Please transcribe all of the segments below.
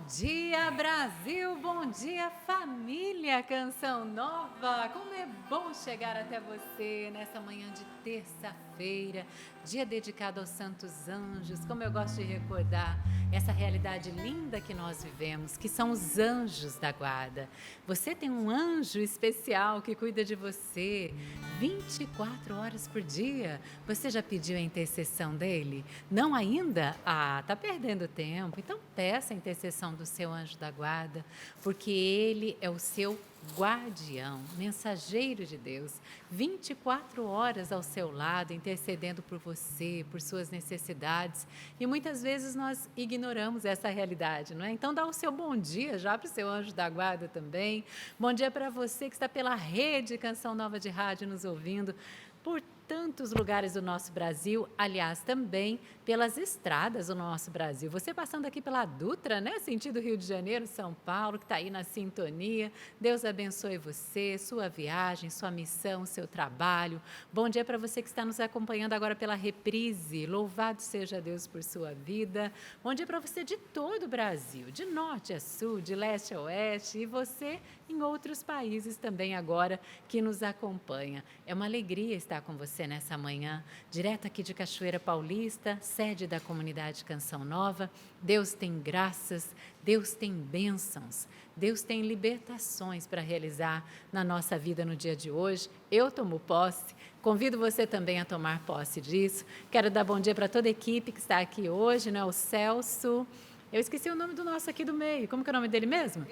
dia, Brasil! Bom dia, família Canção Nova! Como é bom chegar até você nessa manhã de terça-feira, dia dedicado aos Santos Anjos. Como eu gosto de recordar essa realidade linda que nós vivemos, que são os anjos da guarda. Você tem um anjo especial que cuida de você 24 horas por dia. Você já pediu a intercessão dele? Não ainda? Ah, tá perdendo tempo. Então peça a intercessão do seu anjo da guarda, porque ele é o seu guardião, mensageiro de Deus, 24 horas ao seu lado, intercedendo por você, por suas necessidades. E muitas vezes nós ignoramos essa realidade, não é? Então dá o seu bom dia já para o seu anjo da guarda também. Bom dia para você que está pela rede Canção Nova de Rádio nos ouvindo, por tantos lugares do nosso Brasil, aliás, também pelas estradas do nosso Brasil. Você passando aqui pela Dutra, né? Sentido Rio de Janeiro, São Paulo, que está aí na sintonia. Deus abençoe você, sua viagem, sua missão, seu trabalho. Bom dia para você que está nos acompanhando agora pela reprise. Louvado seja Deus por sua vida. Bom dia para você de todo o Brasil, de norte a sul, de leste a oeste, e você em outros países também agora que nos acompanha. É uma alegria estar com você nessa manhã, direto aqui de Cachoeira Paulista, sede da comunidade Canção Nova. Deus tem graças, Deus tem bênçãos, Deus tem libertações para realizar na nossa vida no dia de hoje. Eu tomo posse, convido você também a tomar posse disso. Quero dar bom dia para toda a equipe que está aqui hoje, né? O Celso, eu esqueci o nome do nosso aqui do meio, como que é o nome dele mesmo?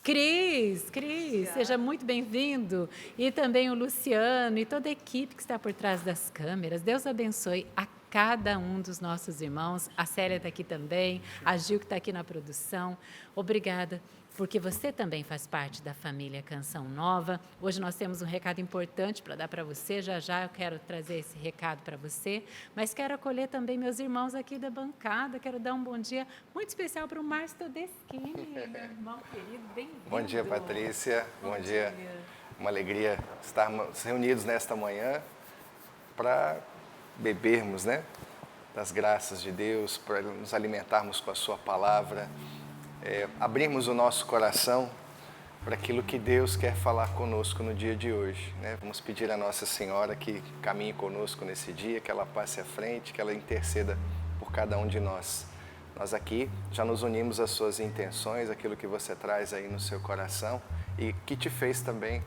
Cris, seja muito bem-vindo. E também o Luciano e toda a equipe que está por trás das câmeras. Deus abençoe a cada um dos nossos irmãos. A Célia está aqui também, a Gil que está aqui na produção. Obrigada, porque você também faz parte da família Canção Nova. Hoje nós temos um recado importante para dar para você. Já já eu quero trazer esse recado para você, mas quero acolher também meus irmãos aqui da bancada. Quero dar um bom dia muito especial para o Márcio Todeschini, meu irmão querido, bem-vindo. Bom dia, Patrícia. Bom dia. Uma alegria estarmos reunidos nesta manhã para bebermos, né, das graças de Deus, para nos alimentarmos com a sua palavra, abrirmos o nosso coração para aquilo que Deus quer falar conosco no dia de hoje, né? Vamos pedir a Nossa Senhora que caminhe conosco nesse dia, que ela passe à frente, que ela interceda por cada um de nós. Nós aqui já nos unimos às suas intenções, aquilo que você traz aí no seu coração e que te fez também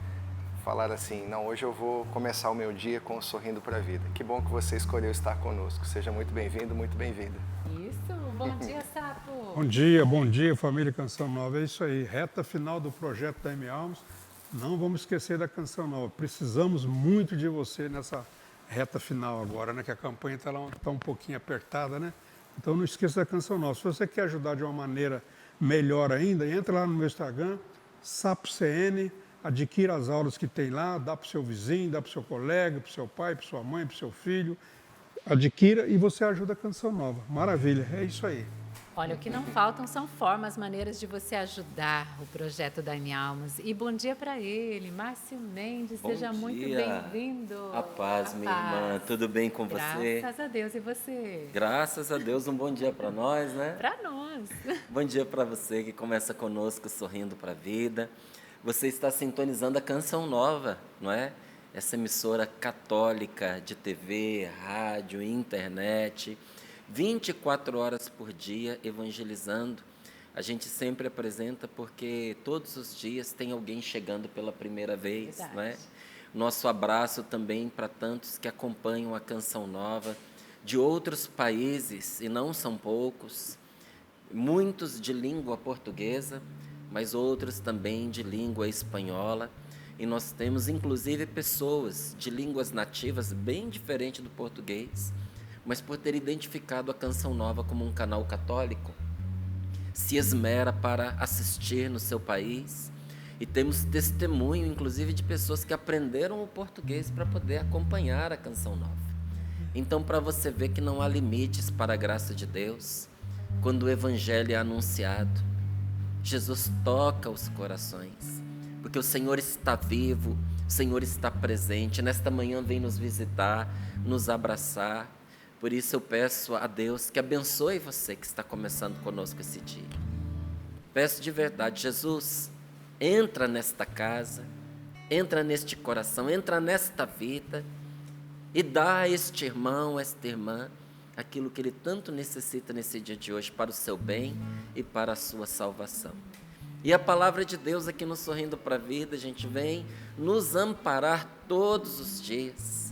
falar assim, não, hoje eu vou começar o meu dia com um sorrindo para a vida. Que bom que você escolheu estar conosco. Seja muito bem-vindo, muito bem-vinda. Isso, bom dia, Sapo. Bom dia, família Canção Nova. É isso aí, reta final do projeto da M. Almas. Não vamos esquecer da Canção Nova. Precisamos muito de você nessa reta final agora, né? Que a campanha está um pouquinho apertada, né? Então não esqueça da Canção Nova. Se você quer ajudar de uma maneira melhor ainda, entra lá no meu Instagram, SapoCN, adquira as aulas que tem lá, dá para o seu vizinho, dá para o seu colega, para o seu pai, para sua mãe, para o seu filho. Adquira e você ajuda a Canção Nova. Maravilha, é isso aí. Olha, o que não faltam são formas, maneiras de você ajudar o projeto da M. Almas. E bom dia para ele, Márcio Mendes, seja muito bem-vindo. A paz, minha irmã, tudo bem com você? Graças a Deus, e você? Graças a Deus, um bom dia para nós, né? Para nós. Bom dia para você que começa conosco sorrindo para a vida. Você está sintonizando a Canção Nova, não é? Essa emissora católica de TV, rádio, internet, 24 horas por dia evangelizando. A gente sempre apresenta porque todos os dias tem alguém chegando pela primeira vez, não é? Nosso abraço também para tantos que acompanham a Canção Nova de outros países, e não são poucos, muitos de língua portuguesa, mas outros também de língua espanhola. E nós temos, inclusive, pessoas de línguas nativas bem diferente do português, mas por ter identificado a Canção Nova como um canal católico, se esmera para assistir no seu país. E temos testemunho, inclusive, de pessoas que aprenderam o português para poder acompanhar a Canção Nova. Então, para você ver que não há limites para a graça de Deus, quando o Evangelho é anunciado, Jesus toca os corações, porque o Senhor está vivo, o Senhor está presente. Nesta manhã vem nos visitar, nos abraçar. Por isso eu peço a Deus que abençoe você que está começando conosco esse dia. Peço de verdade, Jesus, entra nesta casa, entra neste coração, entra nesta vida e dá a este irmão, a esta irmã, aquilo que ele tanto necessita nesse dia de hoje para o seu bem e para a sua salvação. E a palavra de Deus aqui no Sorrindo para a Vida, a gente vem nos amparar todos os dias.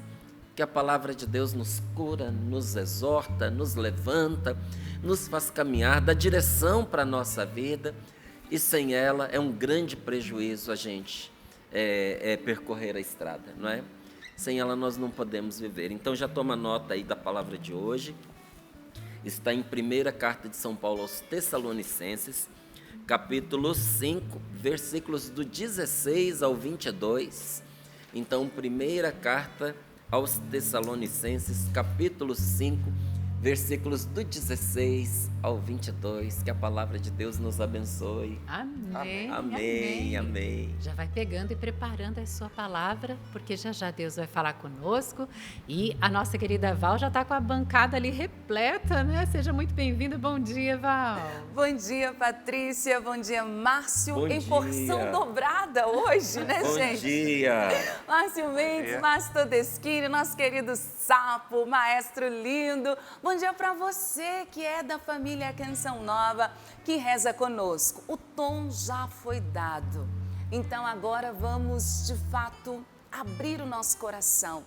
Que a palavra de Deus nos cura, nos exorta, nos levanta, nos faz caminhar, dá direção para a nossa vida. E sem ela é um grande prejuízo a gente percorrer a estrada, não é? Sem ela nós não podemos viver. Então já toma nota aí da palavra de hoje. Está em 1ª carta de São Paulo aos Tessalonicenses, capítulo 5, versículos do 16 ao 22. Então, 1ª carta aos Tessalonicenses, capítulo 5, versículos do 16 ao 22. Que a palavra de Deus nos abençoe. Amém. Amém, amém. Já vai pegando e preparando a sua palavra, porque já já Deus vai falar conosco. E a nossa querida Val já está com a bancada ali repleta, né? Seja muito bem-vinda. Bom dia, Val. Bom dia, Patrícia. Bom dia, Márcio. Bom em dia. porção dobrada hoje, né, Bom gente? dia. Márcio Mendes, Márcio Todeschini, nosso querido Sapo, maestro lindo. Bom dia para você que é da família Canção Nova, que reza conosco. O tom já foi dado. Então agora vamos, de fato, abrir o nosso coração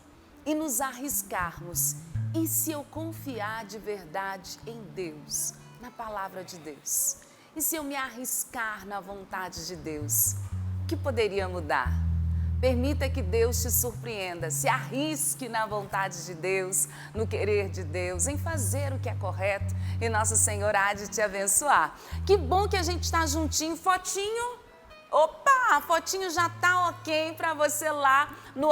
e nos arriscarmos. E se eu confiar de verdade em Deus, na palavra de Deus? E se eu me arriscar na vontade de Deus? O que poderia mudar? Permita que Deus te surpreenda, se arrisque na vontade de Deus, no querer de Deus, em fazer o que é correto e nosso Senhor há de te abençoar. Que bom que a gente está juntinho, fotinho. Opa, a fotinho já tá ok para você lá no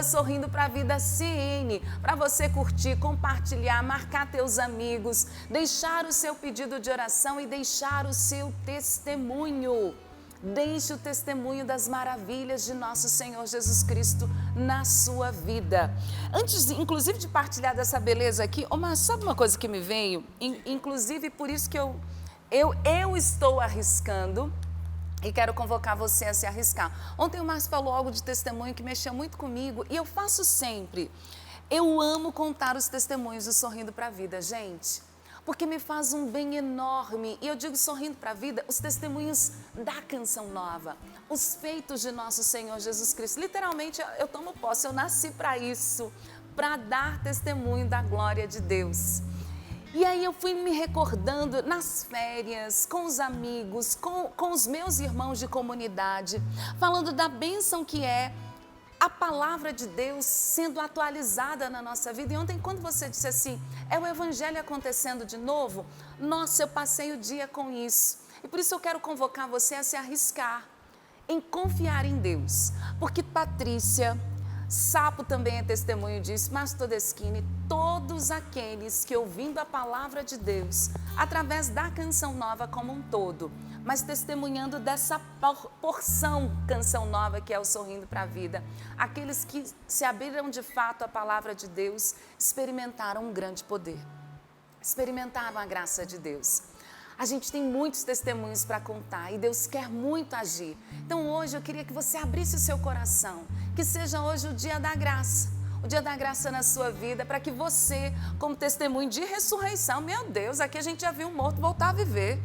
@Sorrindo pra Vida CN, para você curtir, compartilhar, marcar teus amigos, deixar o seu pedido de oração e deixar o seu testemunho. Deixe o testemunho das maravilhas de nosso Senhor Jesus Cristo na sua vida. Antes, inclusive, de partilhar dessa beleza aqui, mas sabe uma coisa que me veio? Inclusive, por isso que eu estou arriscando e quero convocar você a se arriscar. Ontem o Márcio falou algo de testemunho que mexeu muito comigo e eu faço sempre. Eu amo contar os testemunhos do Sorrindo para a Vida, gente. Porque me faz um bem enorme. E eu digo Sorrindo para a Vida, os testemunhos da Canção Nova, os feitos de nosso Senhor Jesus Cristo. Literalmente, eu tomo posse, eu nasci para isso, para dar testemunho da glória de Deus. E aí eu fui me recordando nas férias, com os amigos, com os meus irmãos de comunidade, falando da bênção que é a palavra de Deus sendo atualizada na nossa vida. E ontem, quando você disse assim, é o Evangelho acontecendo de novo, nossa, eu passei o dia com isso. E por isso eu quero convocar você a se arriscar em confiar em Deus. Porque Patrícia, Sapo também é testemunho disso, Márcio Todeschini, todos aqueles que ouvindo a palavra de Deus, através da Canção Nova como um todo, mas testemunhando dessa porção Canção Nova que é o Sorrindo para a Vida, aqueles que se abriram de fato à palavra de Deus, experimentaram um grande poder, experimentaram a graça de Deus. A gente tem muitos testemunhos para contar e Deus quer muito agir. Então hoje eu queria que você abrisse o seu coração, que seja hoje o dia da graça, o dia da graça na sua vida, para que você, como testemunho de ressurreição, meu Deus, aqui a gente já viu um morto voltar a viver.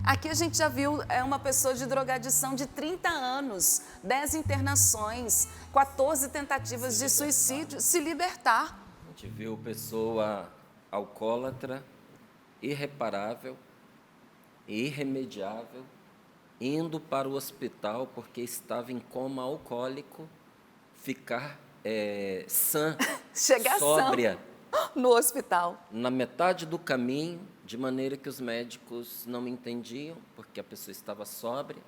Aqui a gente já viu uma pessoa de drogadição de 30 anos, 10 internações, 14 tentativas de suicídio, se libertar. A gente viu pessoa alcoólatra, irreparável, irremediável, indo para o hospital porque estava em coma alcoólico, ficar sã, chegar sóbria, no hospital. Na metade do caminho, de maneira que os médicos não entendiam, porque a pessoa estava sóbria,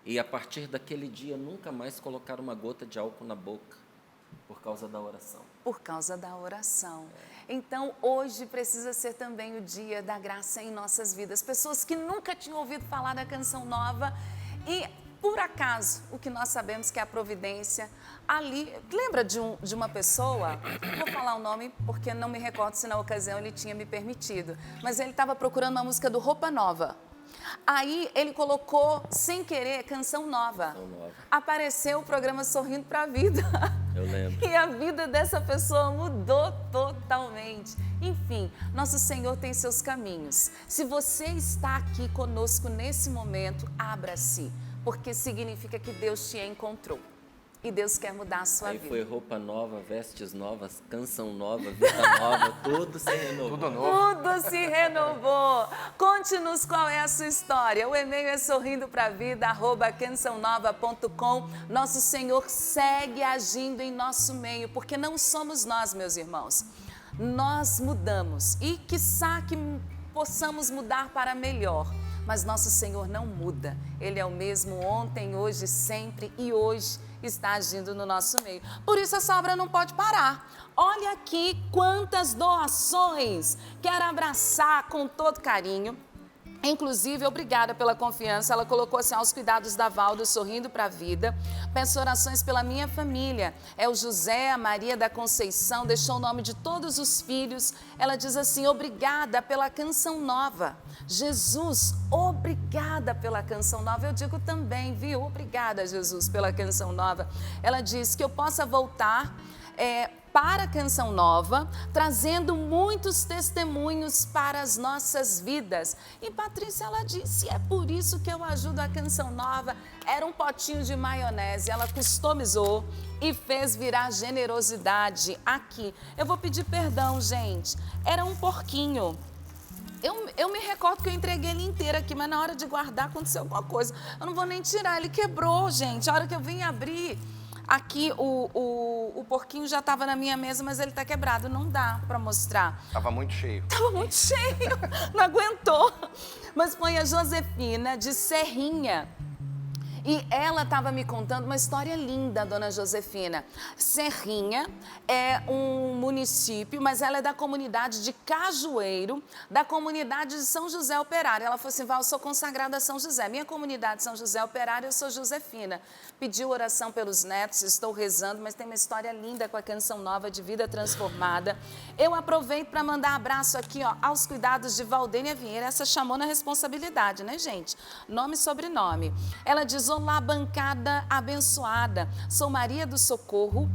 e a partir daquele dia nunca mais colocaram uma gota de álcool na boca, por causa da oração. Por causa da oração. Então, hoje precisa ser também o dia da graça em nossas vidas. Pessoas que nunca tinham ouvido falar da Canção Nova e, por acaso, o que nós sabemos que é a providência, ali, lembra de uma pessoa, vou falar o nome porque não me recordo se na ocasião ele tinha me permitido, mas ele estava procurando uma música do Roupa Nova. Aí ele colocou, sem querer, Canção Nova. Canção Nova. Apareceu o programa Sorrindo para a Vida. Eu lembro. E a vida dessa pessoa mudou totalmente. Enfim, nosso Senhor tem seus caminhos. Se você está aqui conosco nesse momento, abra-se, porque significa que Deus te encontrou. E Deus quer mudar a sua vida. Aí foi roupa nova, vestes novas, canção nova, vida nova, tudo se renovou. Tudo novo. Tudo se renovou. Conte-nos qual é a sua história. O e-mail é sorrindopravida@cançãonova.com. Nosso Senhor segue agindo em nosso meio, porque não somos nós, meus irmãos. Nós mudamos e quiçá que possamos mudar para melhor. Mas nosso Senhor não muda. Ele é o mesmo ontem, hoje, sempre e hoje está agindo no nosso meio. Por isso essa obra não pode parar. Olha aqui quantas doações. Quero abraçar com todo carinho. Inclusive, obrigada pela confiança. Ela colocou assim, aos cuidados da Valdo, Sorrindo para a Vida. Peço orações pela minha família. É o José, a Maria da Conceição, deixou o nome de todos os filhos. Ela diz assim, obrigada pela Canção Nova. Jesus, obrigada pela Canção Nova. Eu digo também, viu? Obrigada, Jesus, pela Canção Nova. Ela diz que eu possa voltar para a Canção Nova, trazendo muitos testemunhos para as nossas vidas. E Patrícia, ela disse, é por isso que eu ajudo a Canção Nova. Era um potinho de maionese, ela customizou e fez virar generosidade aqui. Eu vou pedir perdão, gente. Era um porquinho. Eu me recordo que eu entreguei ele inteiro aqui, mas na hora de guardar aconteceu alguma coisa. Eu não vou nem tirar, ele quebrou, gente. A hora que eu vim abrir... Aqui o porquinho já estava na minha mesa, mas ele está quebrado, não dá para mostrar. Tava muito cheio. Estava muito cheio, não aguentou. Mas põe a Josefina de Serrinha. E ela estava me contando uma história linda, dona Josefina. Serrinha é um município, mas ela é da comunidade de Cajueiro, da comunidade de São José Operário. Ela falou assim, Val, eu sou consagrada a São José. Minha comunidade São José Operário, eu sou Josefina. Pediu oração pelos netos, estou rezando, mas tem uma história linda com a Canção Nova de Vida Transformada. Eu aproveito para mandar abraço aqui, ó, aos cuidados de Valdênia Vieira. Essa chamou na responsabilidade, né, gente? Nome e sobrenome. Ela diz, olá, bancada abençoada. Sou Maria do Socorro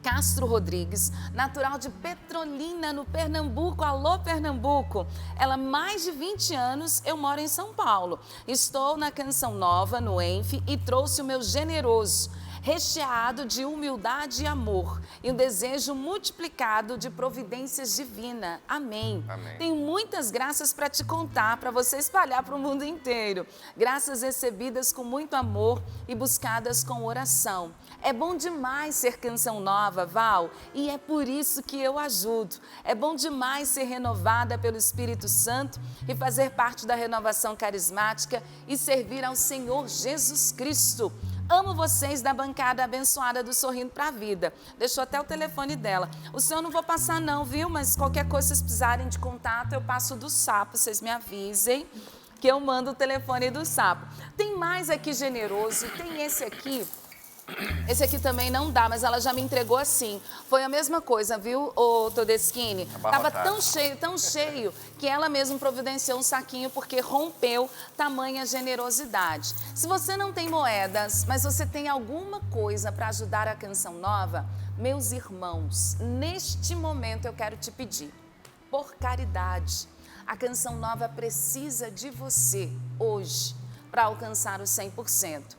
Castro Rodrigues, natural de Petrolina, no Pernambuco. Alô, Pernambuco! Ela, mais de 20 anos, eu moro em São Paulo. Estou na Canção Nova, no ENF, e trouxe o meu generoso, recheado de humildade e amor, e um desejo multiplicado de providências divinas. Amém. Amém. Tenho muitas graças para te contar, para você espalhar para o mundo inteiro. Graças recebidas com muito amor e buscadas com oração. É bom demais ser Canção Nova, Val, e é por isso que eu ajudo. É bom demais ser renovada pelo Espírito Santo e fazer parte da renovação carismática e servir ao Senhor Jesus Cristo. Amo vocês da bancada abençoada do Sorrindo para a Vida. Deixou até o telefone dela. O seu eu não vou passar não, viu? Mas qualquer coisa, se vocês precisarem de contato, eu passo do Sapo. Vocês me avisem que eu mando o telefone do Sapo. Tem mais aqui generoso. Tem esse aqui. Esse aqui também não dá, mas ela já me entregou assim. Foi a mesma coisa, viu, ô Todeschini? Tava tão cheio, que ela mesma providenciou um saquinho porque rompeu tamanha generosidade. Se você não tem moedas, mas você tem alguma coisa para ajudar a Canção Nova, meus irmãos, neste momento eu quero te pedir, por caridade, a Canção Nova precisa de você hoje para alcançar o 100%.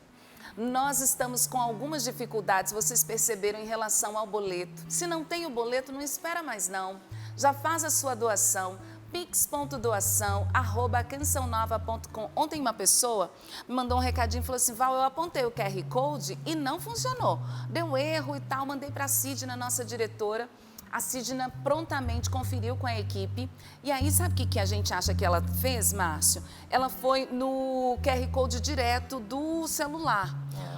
Nós estamos com algumas dificuldades, vocês perceberam, em relação ao boleto. Se não tem o boleto, não espera mais não. Já faz a sua doação, pix.doação@cançãonova.com. Ontem uma pessoa me mandou um recadinho e falou assim, Val, eu apontei o QR Code e não funcionou. Deu erro e tal, mandei para a Sidna, nossa diretora. A Sidna prontamente conferiu com a equipe. E aí, sabe o que a gente acha que ela fez, Márcio? Ela foi no QR Code direto do celular.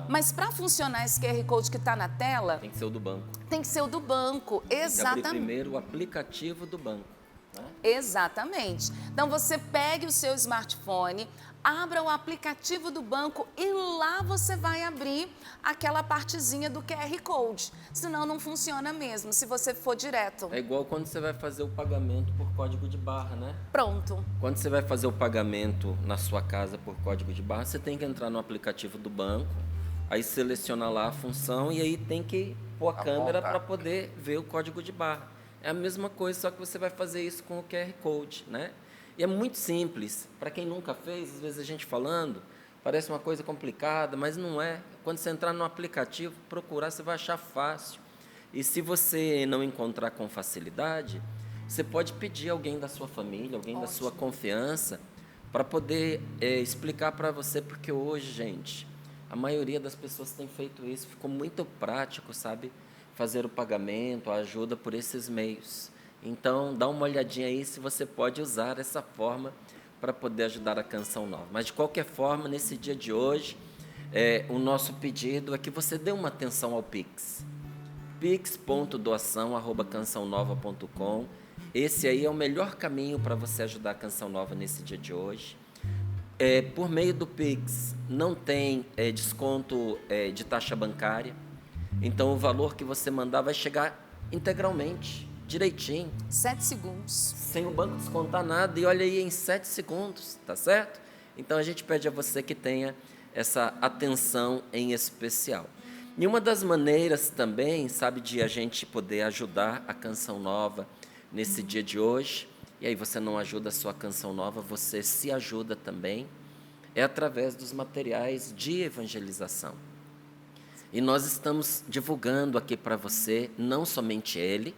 Mas para funcionar esse QR Code que está na tela... Tem que ser o do banco. Tem que ser o do banco, exatamente. Tem que abrir primeiro o aplicativo do banco, né? Exatamente. Então você pegue o seu smartphone, abra o aplicativo do banco e lá você vai abrir aquela partezinha do QR Code. Senão não funciona mesmo, se você for direto. É igual quando você vai fazer o pagamento por código de barra, né? Pronto. Quando você vai fazer o pagamento na sua casa por código de barra, você tem que entrar no aplicativo do banco, aí seleciona lá a função e aí tem que pôr a câmera para poder ver o código de barra. É a mesma coisa, só que você vai fazer isso com o QR Code, né? E é muito simples. Para quem nunca fez, às vezes a gente falando, parece uma coisa complicada, mas não é. Quando você entrar no aplicativo, procurar, você vai achar fácil. E se você não encontrar com facilidade, você pode pedir alguém da sua família, alguém da sua confiança, para poder explicar para você, porque hoje, gente, a maioria das pessoas tem feito isso, ficou muito prático, sabe? Fazer o pagamento, a ajuda por esses meios. Então, dá uma olhadinha aí se você pode usar essa forma para poder ajudar a Canção Nova. Mas, de qualquer forma, nesse dia de hoje, o nosso pedido é que você dê uma atenção ao Pix. pix.doação@cançãonova.com. Esse aí é o melhor caminho para você ajudar a Canção Nova nesse dia de hoje. Por meio do Pix, não tem desconto de taxa bancária. Então, o valor que você mandar vai chegar integralmente, direitinho. 7 segundos. Sem o banco descontar nada. E olha aí, em 7 segundos, tá certo? Então, a gente pede a você que tenha essa atenção em especial. E uma das maneiras também, sabe, de a gente poder ajudar a Canção Nova nesse dia de hoje, e aí você não ajuda a sua Canção Nova, você se ajuda também, é através dos materiais de evangelização. E nós estamos divulgando aqui para você, não somente ele,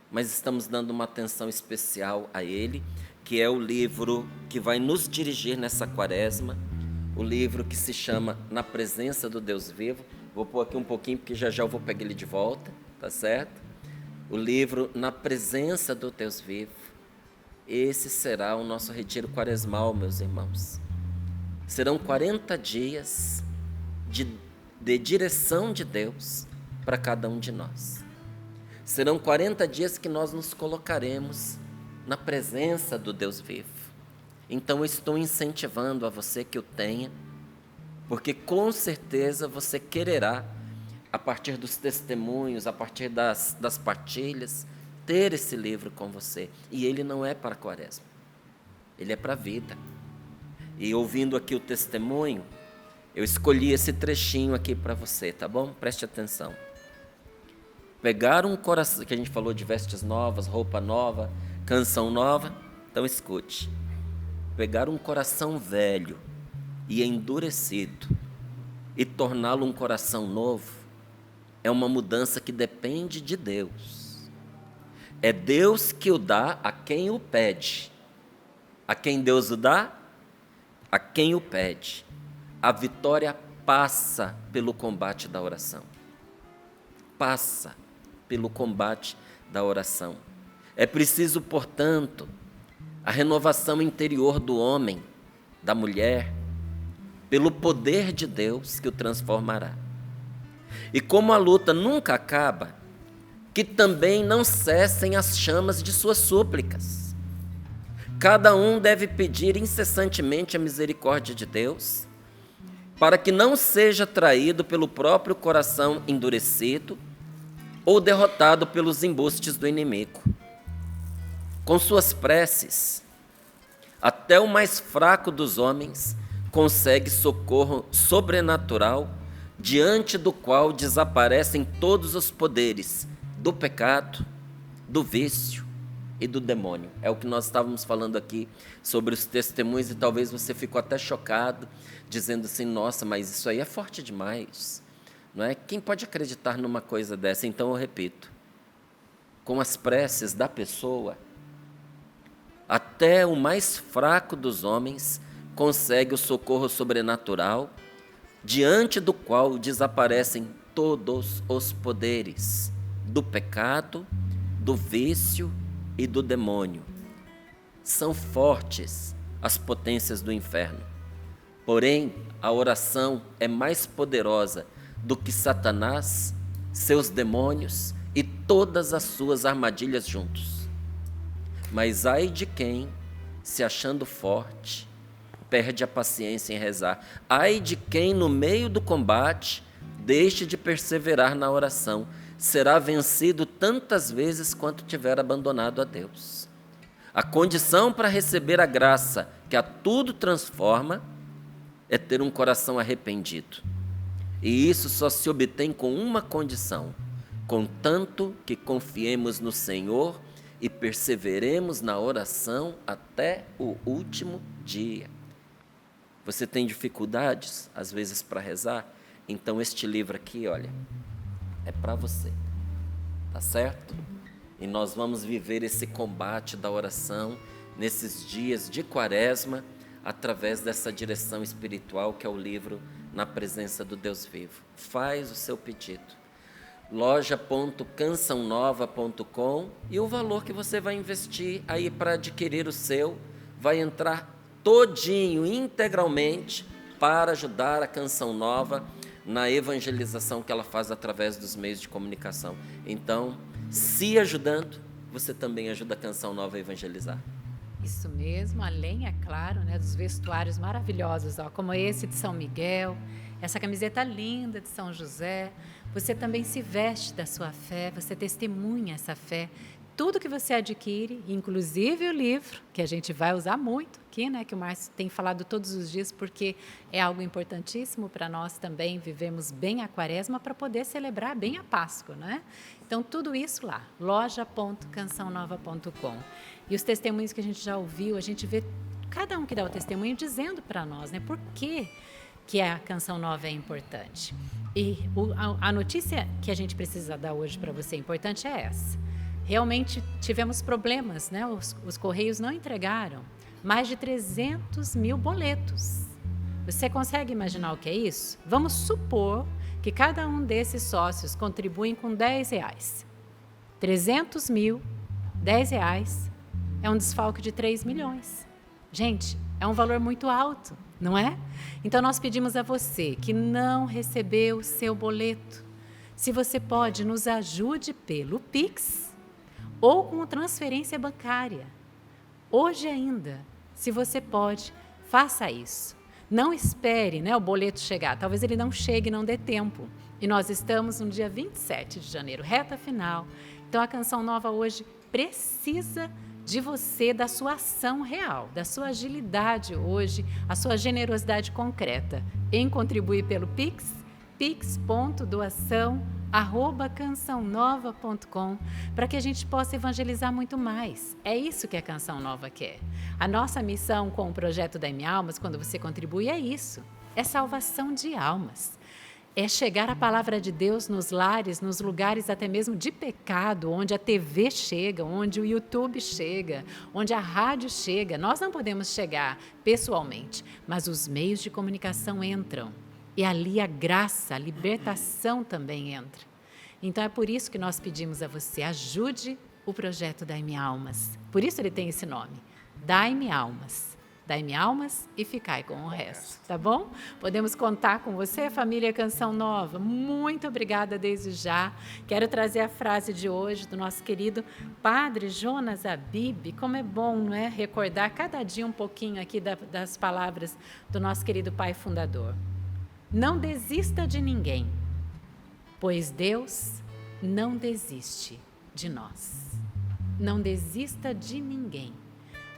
mas estamos dando uma atenção especial a ele, que é o livro que vai nos dirigir nessa quaresma, o livro que se chama Na Presença do Deus Vivo. Vou pôr aqui um pouquinho, porque já já eu vou pegar ele de volta, tá certo? O livro Na Presença do Deus Vivo. Esse será o nosso retiro quaresmal, meus irmãos. Serão 40 dias de direção de Deus para cada um de nós. Serão 40 dias que nós nos colocaremos na presença do Deus vivo. Então, eu estou incentivando a você que o tenha, porque com certeza você quererá, a partir dos testemunhos, a partir das partilhas, ter esse livro com você. E ele não é para a quaresma, ele é para a vida. E ouvindo aqui o testemunho, eu escolhi esse trechinho aqui para você, tá bom? Preste atenção. Pegar um coração, que a gente falou de vestes novas, roupa nova, canção nova, então escute. Pegar um coração velho e endurecido e torná-lo um coração novo é uma mudança que depende de Deus. É Deus que o dá a quem o pede. A quem Deus o dá? A quem o pede. A vitória passa pelo combate da oração. Passa pelo combate da oração. É preciso, portanto, a renovação interior do homem, da mulher, pelo poder de Deus que o transformará. E como a luta nunca acaba, que também não cessem as chamas de suas súplicas. Cada um deve pedir incessantemente a misericórdia de Deus, para que não seja traído pelo próprio coração endurecido ou derrotado pelos embustes do inimigo. Com suas preces, até o mais fraco dos homens consegue socorro sobrenatural, diante do qual desaparecem todos os poderes do pecado, do vício e do demônio. É o que nós estávamos falando aqui sobre os testemunhos, e talvez você ficou até chocado, dizendo assim, nossa, mas isso aí é forte demais, não é? Quem pode acreditar numa coisa dessa? Então eu repito, com as preces da pessoa, até o mais fraco dos homens consegue o socorro sobrenatural, diante do qual desaparecem todos os poderes do pecado, do vício e do demônio. São fortes as potências do inferno. Porém, a oração é mais poderosa do que Mas ai de quem, se achando forte, perde a paciência em rezar. Ai de quem, no meio do combate, deixe de perseverar na oração. Será vencido tantas vezes quanto tiver abandonado a Deus. A condição para receber a graça que a tudo transforma é ter um coração arrependido. E isso só se obtém com uma condição: contanto que confiemos no Senhor e perseveremos na oração até o último dia. Você tem dificuldades, às vezes, para rezar? Então este livro aqui, olha, é para você, tá certo? E nós vamos viver esse combate da oração nesses dias de Quaresma, através dessa direção espiritual que é o livro Na Presença do Deus Vivo. Faz o seu pedido. loja.cançãonova.com e o valor que você vai investir aí para adquirir o seu vai entrar todinho, integralmente, para ajudar a Canção Nova na evangelização que ela faz através dos meios de comunicação. Então, se ajudando, você também ajuda a Canção Nova a evangelizar. Isso mesmo, além, é claro, né, dos vestuários maravilhosos, ó, como esse de São Miguel, essa camiseta linda de São José. Você também se veste da sua fé, você testemunha essa fé. Tudo que você adquire, inclusive o livro, que a gente vai usar muito aqui, né, que o Márcio tem falado todos os dias, porque é algo importantíssimo para nós também, vivemos bem a Quaresma para poder celebrar bem a Páscoa, né? Então, tudo isso lá, loja.cançãonova.com. E os testemunhos que a gente já ouviu, a gente vê cada um que dá o testemunho dizendo para nós, né, por que a Canção Nova é importante. E a notícia que a gente precisa dar hoje para você importante é essa. Realmente tivemos problemas, né? Os Correios não entregaram mais de 300 mil boletos. Você consegue imaginar o que é isso? Vamos supor que cada um desses sócios contribuem com R$10. 300 mil, R$10, é um desfalque de 3 milhões. Gente, é um valor muito alto, não é? Então nós pedimos a você que não recebeu o seu boleto, se você pode, nos ajude pelo Pix ou com transferência bancária. Hoje ainda, se você pode, faça isso. Não espere, né, o boleto chegar. Talvez ele não chegue, não dê tempo. E nós estamos no dia 27 de janeiro, reta final. Então a Canção Nova hoje precisa de você, da sua ação real, da sua agilidade hoje, a sua generosidade concreta em contribuir pelo Pix, pix.doação@cançãonova.com, para que a gente possa evangelizar muito mais. É isso que a Canção Nova quer. A nossa missão com o projeto da M Almas, quando você contribui, é isso. É salvação de almas. É chegar a palavra de Deus nos lares, nos lugares até mesmo de pecado, onde a TV chega, onde o YouTube chega, onde a rádio chega. Nós não podemos chegar pessoalmente, mas os meios de comunicação entram. E ali a graça, a libertação também entra. Então é por isso que nós pedimos a você, ajude o projeto Dai-me Almas. Por isso ele tem esse nome, Dai-me Almas. Dai-me almas e ficai com o resto, tá bom? Podemos contar com você, família Canção Nova. Muito obrigada desde já. Quero trazer a frase de hoje do nosso querido Padre Jonas Abib. Como é bom, não é? Recordar cada dia um pouquinho aqui das palavras do nosso querido Pai Fundador. Não desista de ninguém, pois Deus não desiste de nós. Não desista de ninguém,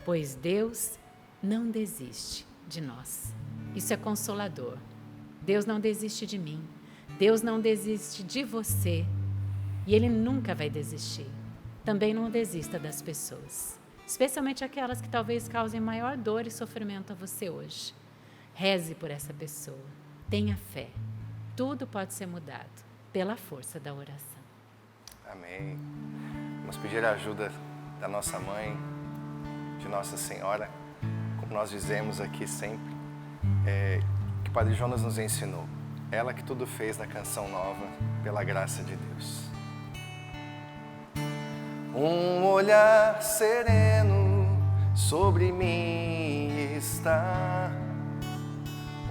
pois Deus não desiste de nós. Isso é consolador. Deus não desiste de mim. Deus não desiste de você. E Ele nunca vai desistir. Também não desista das pessoas, especialmente aquelas que talvez causem maior dor e sofrimento a você hoje. Reze por essa pessoa. Tenha fé. Tudo pode ser mudado pela força da oração. Amém. Vamos pedir a ajuda da nossa mãe, de Nossa Senhora, como nós dizemos aqui sempre, que o Padre Jonas nos ensinou. Ela que tudo fez na Canção Nova, pela graça de Deus. Um olhar sereno sobre mim está,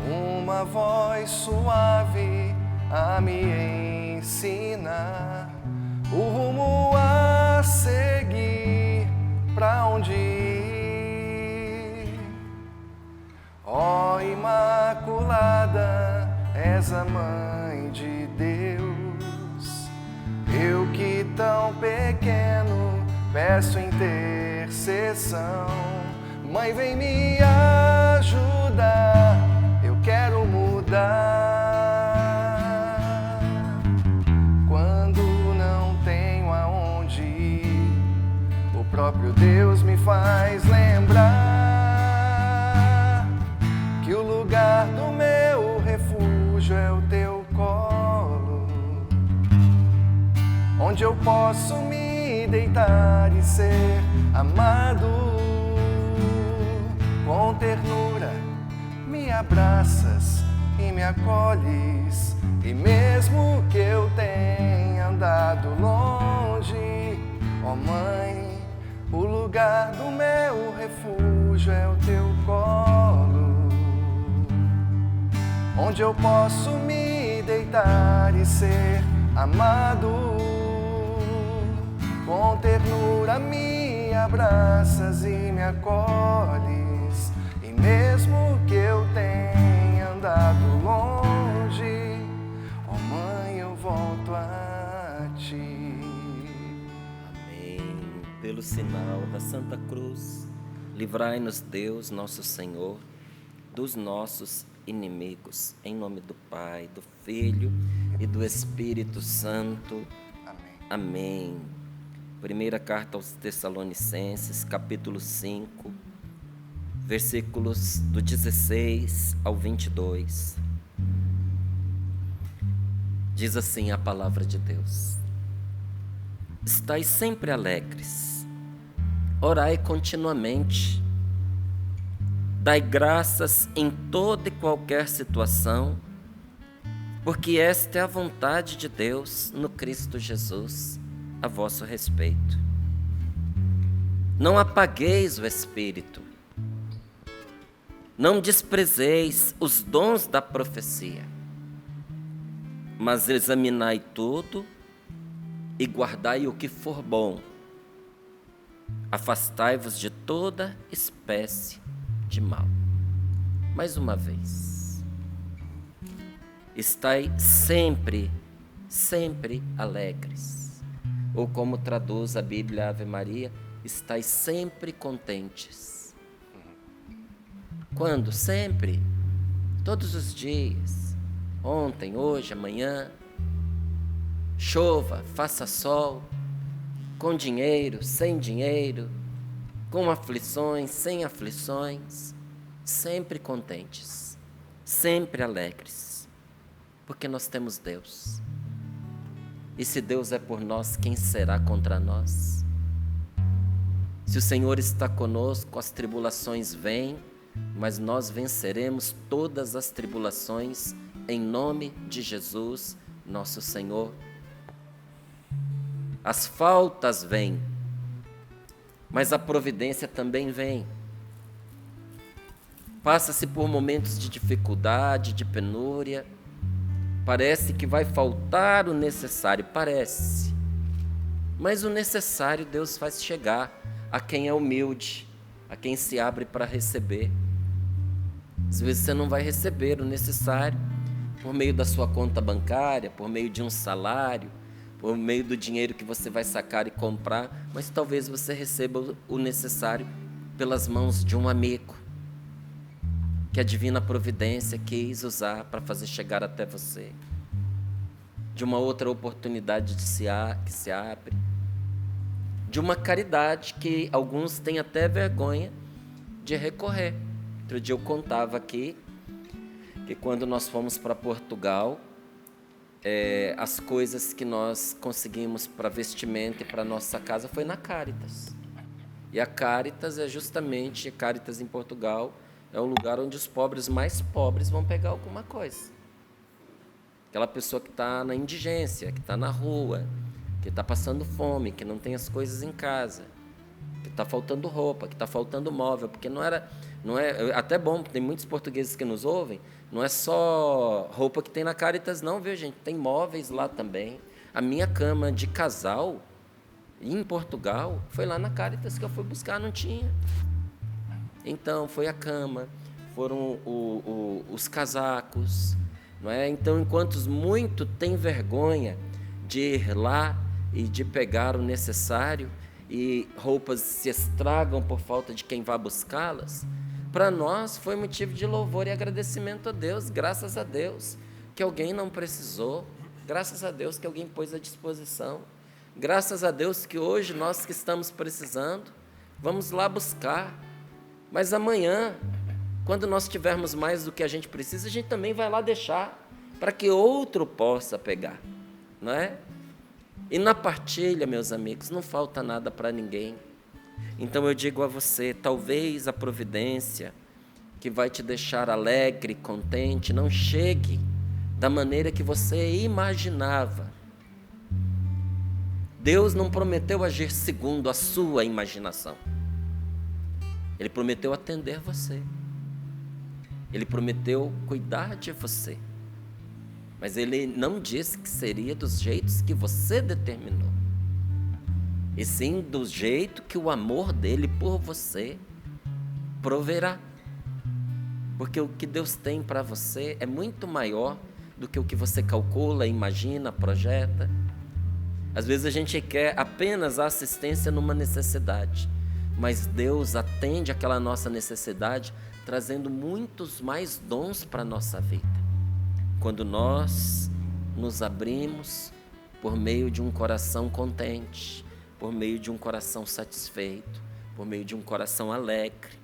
uma voz suave a me ensinar o rumo a seguir, pra onde peço intercessão. Mãe, vem me ajudar, eu quero mudar. Quando não tenho aonde ir, o próprio Deus me faz lembrar que o lugar do meu refúgio é o teu colo, onde eu posso me deitar e ser amado. Com ternura me abraças e me acolhes, e mesmo que eu tenha andado longe, ó Mãe, o lugar do meu refúgio é o teu colo, onde eu posso me deitar e ser amado. Com ternura me abraças e me acolhes, e mesmo que eu tenha andado longe, ó Mãe, eu volto a ti. Amém. Pelo sinal da Santa Cruz, livrai-nos Deus, nosso Senhor, dos nossos inimigos. Em nome do Pai, do Filho e do Espírito Santo. Amém. Amém. Primeira carta aos Tessalonicenses, capítulo 5, versículos do 16 ao 22. Diz assim a palavra de Deus: estais sempre alegres, orai continuamente, dai graças em toda e qualquer situação, porque esta é a vontade de Deus no Cristo Jesus a vosso respeito. Não apagueis o Espírito, não desprezeis os dons da profecia, mas examinai tudo e guardai o que for bom. Afastai-vos de toda espécie de mal. Mais uma vez. Estai sempre, sempre alegres. Ou como traduz a Bíblia Ave Maria, estai sempre contentes. Quando? Sempre. Todos os dias. Ontem, hoje, amanhã. Chova, faça sol. Com dinheiro, sem dinheiro. Com aflições, sem aflições. Sempre contentes. Sempre alegres. Porque nós temos Deus. E se Deus é por nós, quem será contra nós? Se o Senhor está conosco, as tribulações vêm, mas nós venceremos todas as tribulações em nome de Jesus, nosso Senhor. As faltas vêm, mas a providência também vem. Passa-se por momentos de dificuldade, de penúria. Parece que vai faltar o necessário, parece. Mas o necessário Deus faz chegar a quem é humilde, a quem se abre para receber. Às vezes você não vai receber o necessário por meio da sua conta bancária, por meio de um salário, por meio do dinheiro que você vai sacar e comprar, mas talvez você receba o necessário pelas mãos de um amigo, que a divina providência quis usar para fazer chegar até você. De uma outra oportunidade que se abre. De uma caridade que alguns têm até vergonha de recorrer. Outro dia eu contava aqui que quando nós fomos para Portugal, as coisas que nós conseguimos para vestimenta e para nossa casa foi na Caritas. E a Caritas é justamente, a Caritas em Portugal, é um lugar onde os pobres mais pobres vão pegar alguma coisa. Aquela pessoa que está na indigência, que está na rua, que está passando fome, que não tem as coisas em casa, que está faltando roupa, que está faltando móvel, porque não é até bom, tem muitos portugueses que nos ouvem, não é só roupa que tem na Caritas não, viu gente? Tem móveis lá também. A minha cama de casal, em Portugal, foi lá na Caritas que eu fui buscar, não tinha. Então, foi a cama, foram os casacos, não é? Então, enquanto muito têm vergonha de ir lá e de pegar o necessário, e roupas se estragam por falta de quem vá buscá-las, para nós foi motivo de louvor e agradecimento a Deus. Graças a Deus que alguém não precisou, graças a Deus que alguém pôs à disposição, graças a Deus que hoje nós que estamos precisando, vamos lá buscar. Mas amanhã, quando nós tivermos mais do que a gente precisa, a gente também vai lá deixar, para que outro possa pegar, não é? E na partilha, meus amigos, não falta nada para ninguém. Então eu digo a você, talvez a providência que vai te deixar alegre, contente, não chegue da maneira que você imaginava. Deus não prometeu agir segundo a sua imaginação. Ele prometeu atender você. Ele prometeu cuidar de você. Mas Ele não disse que seria dos jeitos que você determinou. E sim do jeito que o amor dele por você proverá. Porque o que Deus tem para você é muito maior do que o que você calcula, imagina, projeta. Às vezes a gente quer apenas a assistência numa necessidade, mas Deus atende aquela nossa necessidade trazendo muitos mais dons para a nossa vida. Quando nós nos abrimos por meio de um coração contente, por meio de um coração satisfeito, por meio de um coração alegre.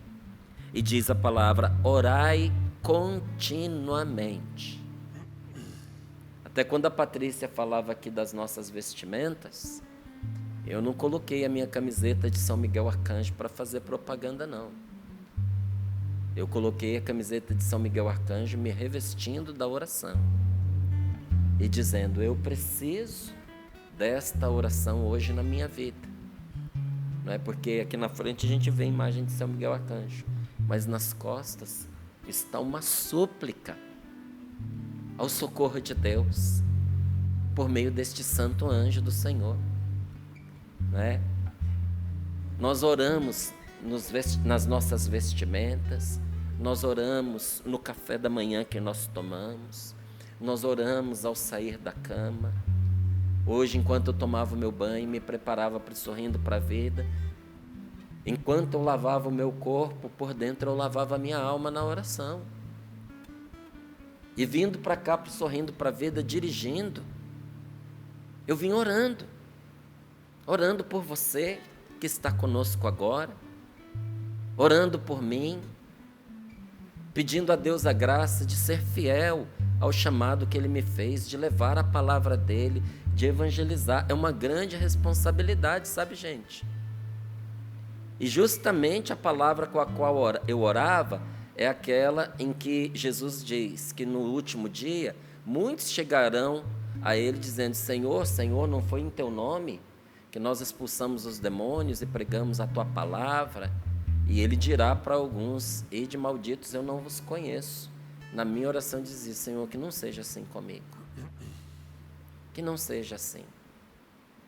E diz a palavra, orai continuamente. Até quando a Patrícia falava aqui das nossas vestimentas, eu não coloquei a minha camiseta de São Miguel Arcanjo para fazer propaganda, não. Eu coloquei a camiseta de São Miguel Arcanjo me revestindo da oração e dizendo, eu preciso desta oração hoje na minha vida. Não é porque aqui na frente a gente vê a imagem de São Miguel Arcanjo, mas nas costas está uma súplica ao socorro de Deus por meio deste santo anjo do Senhor. Não é? Nós oramos nas nossas vestimentas, nós oramos no café da manhã que nós tomamos, nós oramos ao sair da cama. Hoje, enquanto eu tomava o meu banho, me preparava para o Sorrindo para a Vida, enquanto eu lavava o meu corpo, por dentro eu lavava a minha alma na oração. E vindo para cá, para o Sorrindo para a Vida, dirigindo, eu vim orando por você que está conosco agora, orando por mim, pedindo a Deus a graça de ser fiel ao chamado que Ele me fez, de levar a palavra dEle, de evangelizar. É uma grande responsabilidade, sabe, gente? E justamente a palavra com a qual eu orava é aquela em que Jesus diz que no último dia, muitos chegarão a Ele dizendo, Senhor, Senhor, não foi em Teu nome que nós expulsamos os demônios e pregamos a Tua palavra? E Ele dirá para alguns, ide malditos, eu não vos conheço. Na minha oração dizia, Senhor, que não seja assim comigo. Que não seja assim.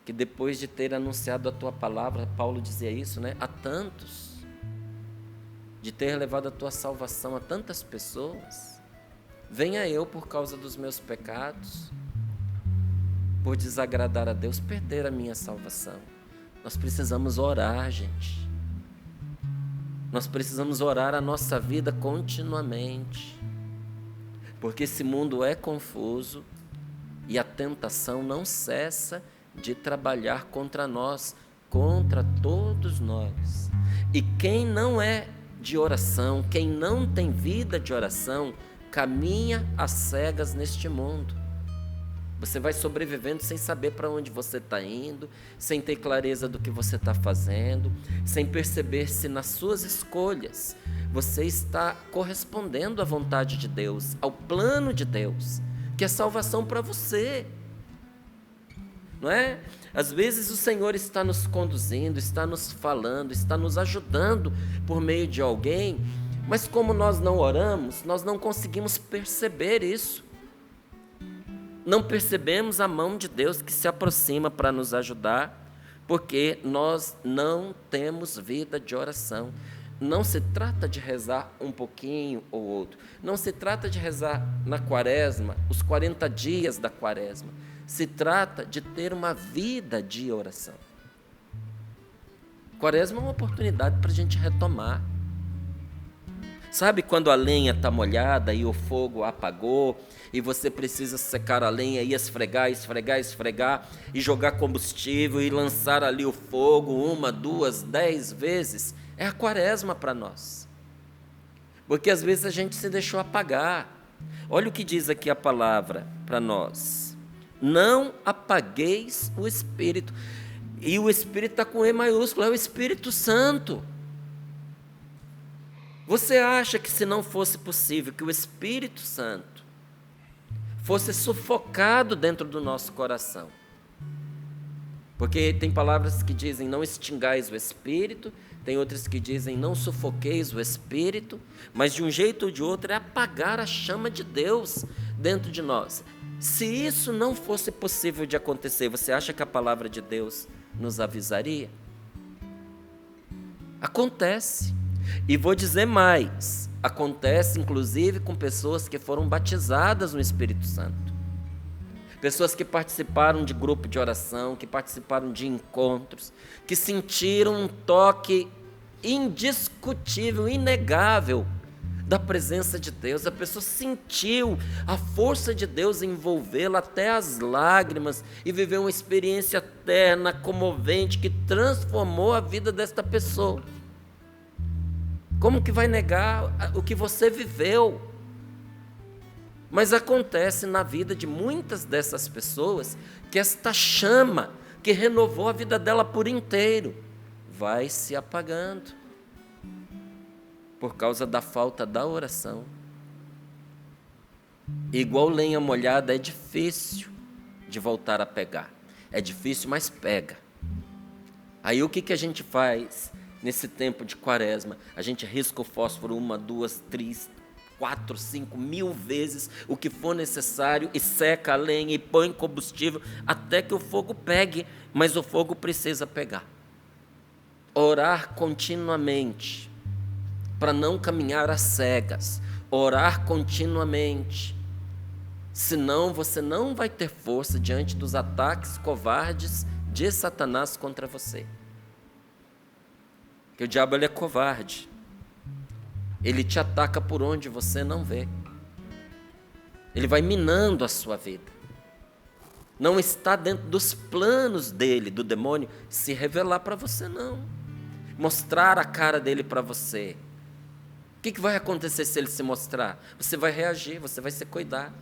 Que depois de ter anunciado a Tua palavra, Paulo dizia isso, né? A tantos, de ter levado a Tua salvação a tantas pessoas, venha eu por causa dos meus pecados, por desagradar a Deus, perder a minha salvação. Nós precisamos orar, gente. Nós precisamos orar a nossa vida continuamente, porque esse mundo é confuso e a tentação não cessa de trabalhar contra nós, contra todos nós. E quem não é de oração, quem não tem vida de oração, caminha às cegas neste mundo. Você vai sobrevivendo sem saber para onde você está indo, sem ter clareza do que você está fazendo, sem perceber se nas suas escolhas você está correspondendo à vontade de Deus, ao plano de Deus, que é salvação para você. Não é? Às vezes o Senhor está nos conduzindo, está nos falando, está nos ajudando por meio de alguém, mas como nós não oramos, nós não conseguimos perceber isso. Não percebemos a mão de Deus que se aproxima para nos ajudar, porque nós não temos vida de oração. Não se trata de rezar um pouquinho ou outro. Não se trata de rezar na quaresma, os 40 dias da quaresma. Se trata de ter uma vida de oração. Quaresma é uma oportunidade para a gente retomar. Sabe quando a lenha está molhada e o fogo apagou e você precisa secar a lenha e esfregar e jogar combustível e lançar ali o fogo 1, 2, 10 vezes? É a Quaresma para nós. Porque às vezes a gente se deixou apagar. Olha o que diz aqui a palavra para nós. Não apagueis o Espírito. E o Espírito está com E maiúsculo, é o Espírito Santo. Você acha que se não fosse possível que o Espírito Santo fosse sufocado dentro do nosso coração? Porque tem palavras que dizem não extingais o Espírito, tem outras que dizem não sufoqueis o Espírito, mas de um jeito ou de outro é apagar a chama de Deus dentro de nós. Se isso não fosse possível de acontecer, você acha que a palavra de Deus nos avisaria? Acontece. E vou dizer mais, acontece inclusive com pessoas que foram batizadas no Espírito Santo. Pessoas que participaram de grupo de oração, que participaram de encontros, que sentiram um toque indiscutível, inegável da presença de Deus. A pessoa sentiu a força de Deus envolvê-la até as lágrimas e viveu uma experiência terna, comovente, que transformou a vida desta pessoa. Como que vai negar o que você viveu? Mas acontece na vida de muitas dessas pessoas que esta chama que renovou a vida dela por inteiro vai se apagando por causa da falta da oração. Igual lenha molhada, é difícil de voltar a pegar. É difícil, mas pega. Aí o que a gente faz nesse tempo de Quaresma? A gente risca o fósforo 1, 2, 3, 4, 5 mil vezes, o que for necessário, e seca a lenha e põe combustível até que o fogo pegue, mas o fogo precisa pegar. Orar continuamente, para não caminhar às cegas, orar continuamente, senão você não vai ter força diante dos ataques covardes de Satanás contra você. Porque o diabo, ele é covarde. Ele te ataca por onde você não vê. Ele vai minando a sua vida. Não está dentro dos planos dele, do demônio, se revelar para você, não. Mostrar a cara dele para você. O que vai acontecer se ele se mostrar? Você vai reagir, você vai se cuidar.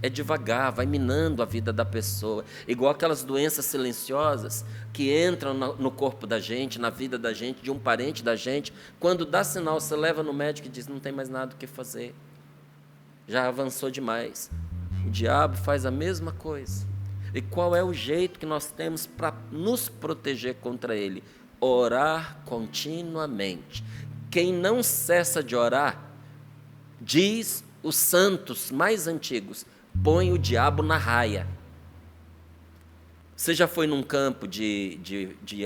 É devagar, vai minando a vida da pessoa. Igual aquelas doenças silenciosas que entram no corpo da gente, na vida da gente, de um parente da gente. Quando dá sinal, você leva no médico e diz, não tem mais nada o que fazer. Já avançou demais. O diabo faz a mesma coisa. E qual é o jeito que nós temos para nos proteger contra ele? Orar continuamente. Quem não cessa de orar, diz os santos mais antigos, põe o diabo na raia. Você já foi num campo de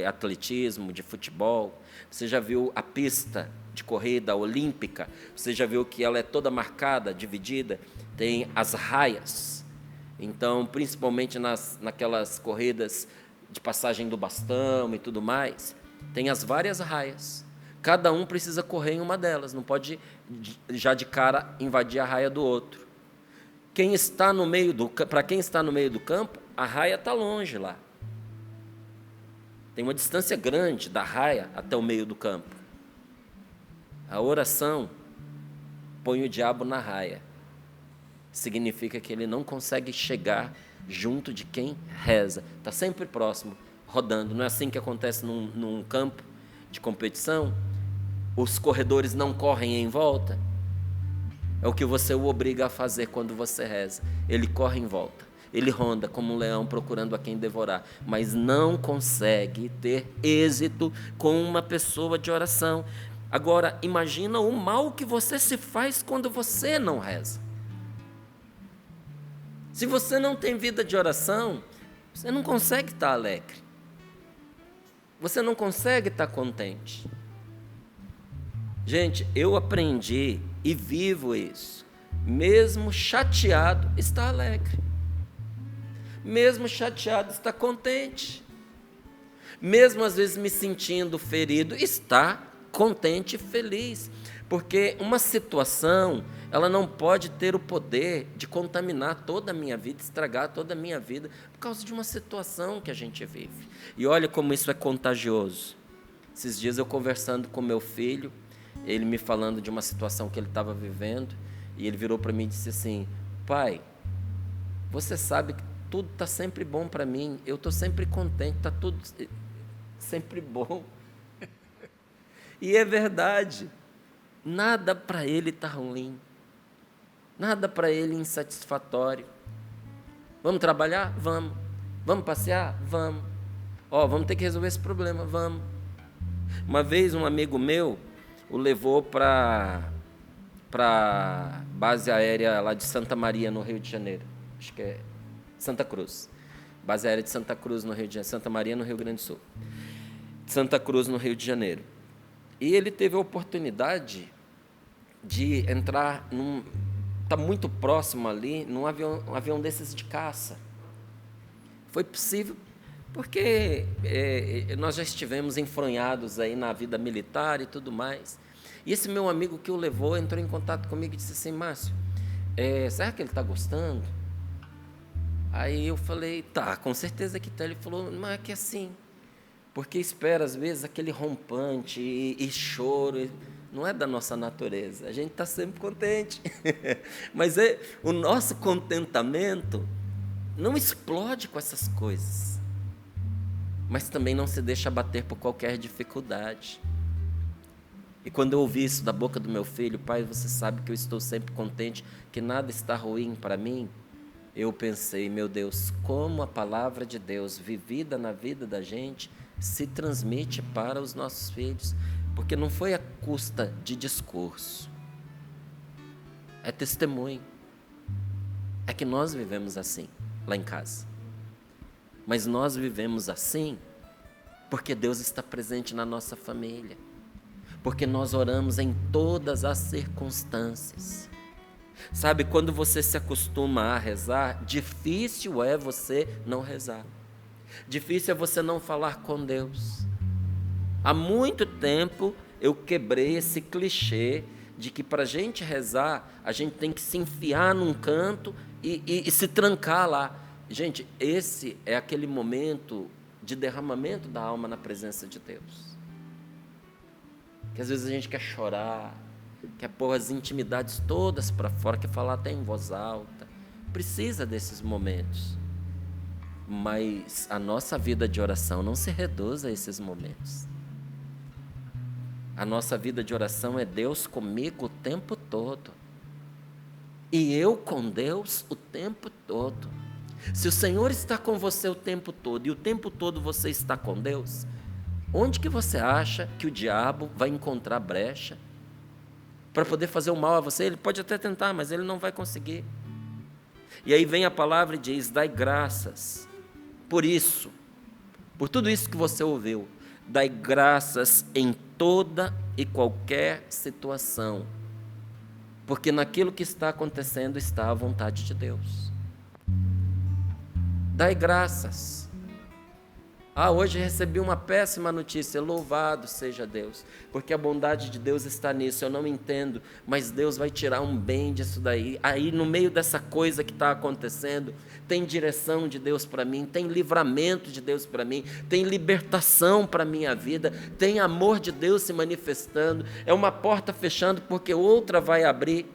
atletismo, de futebol? Você já viu a pista de corrida olímpica? Você já viu que ela é toda marcada, dividida? Tem as raias. Então, principalmente naquelas corridas de passagem do bastão e tudo mais, tem as várias raias. Cada um precisa correr em uma delas, não pode já de cara invadir a raia do outro. Para quem está no meio do campo, a raia está longe lá. Tem uma distância grande da raia até o meio do campo. A oração põe o diabo na raia. Significa que ele não consegue chegar junto de quem reza. Está sempre próximo, rodando. Não é assim que acontece num campo de competição? Os corredores não correm em volta? É o que você o obriga a fazer quando você reza. Ele corre em volta. Ele ronda como um leão procurando a quem devorar. Mas não consegue ter êxito com uma pessoa de oração. Agora, imagina o mal que você se faz quando você não reza. Se você não tem vida de oração, você não consegue estar alegre. Você não consegue estar contente. Gente, eu aprendi e vivo isso. Mesmo chateado, está alegre. Mesmo chateado, está contente. mesmo às vezes me sentindo ferido, estar contente e feliz. Porque uma situação, ela não pode ter o poder de contaminar toda a minha vida, estragar toda a minha vida, por causa de uma situação que a gente vive. E olha como isso é contagioso. Esses dias eu conversando com meu filho, ele me falando de uma situação que ele estava vivendo, e ele virou para mim e disse assim: pai, você sabe que tudo está sempre bom para mim, eu estou sempre contente, está tudo sempre bom. E é verdade. Nada para ele está ruim, nada para ele insatisfatório. Vamos trabalhar? Vamos. Vamos passear? Vamos. Vamos ter que resolver esse problema? Vamos. Uma vez um amigo meu o levou para a base aérea lá de Santa Maria, no Rio de Janeiro. Acho que é Santa Cruz. Base aérea de Santa Cruz, no Rio de Janeiro. Santa Maria, no Rio Grande do Sul. Santa Cruz, no Rio de Janeiro. E ele teve a oportunidade de entrar está muito próximo ali, num avião desses de caça. Foi possível porque nós já estivemos enfronhados aí na vida militar e tudo mais. E esse meu amigo que o levou entrou em contato comigo e disse assim: Márcio, será que ele está gostando? Aí eu falei: tá, com certeza que está. Ele falou: mas é que assim, porque espera às vezes aquele rompante e choro, não é da nossa natureza, a gente está sempre contente, mas o nosso contentamento não explode com essas coisas, mas também não se deixa abater por qualquer dificuldade. E quando eu ouvi isso da boca do meu filho: pai, você sabe que eu estou sempre contente, que nada está ruim para mim, eu pensei: meu Deus, como a palavra de Deus vivida na vida da gente se transmite para os nossos filhos, porque não foi à custa de discurso, é testemunho. É que nós vivemos assim lá em casa, mas nós vivemos assim porque Deus está presente na nossa família, porque nós oramos em todas as circunstâncias. Sabe, quando você se acostuma a rezar, difícil é você não rezar, difícil é você não falar com Deus. Há muito tempo eu quebrei esse clichê de que para a gente rezar, a gente tem que se enfiar num canto e se trancar lá. Gente, esse é aquele momento de derramamento da alma na presença de Deus. Que às vezes a gente quer chorar, quer pôr as intimidades todas para fora, quer falar até em voz alta. Precisa desses momentos. Mas a nossa vida de oração não se reduz a esses momentos. A nossa vida de oração é Deus comigo o tempo todo. E eu com Deus o tempo todo. Se o Senhor está com você o tempo todo e o tempo todo você está com Deus, onde que você acha que o diabo vai encontrar brecha para poder fazer o mal a você? Ele pode até tentar, mas ele não vai conseguir. E aí vem a palavra e diz: dai graças por isso, por tudo isso que você ouviu. Dai graças em toda e qualquer situação, porque naquilo que está acontecendo está a vontade de Deus. Dai graças. Hoje recebi uma péssima notícia. Louvado seja Deus, porque a bondade de Deus está nisso. Eu não entendo, mas Deus vai tirar um bem disso daí. Aí no meio dessa coisa que está acontecendo, tem direção de Deus para mim, tem livramento de Deus para mim, tem libertação para a minha vida, tem amor de Deus se manifestando. É uma porta fechando porque outra vai abrir.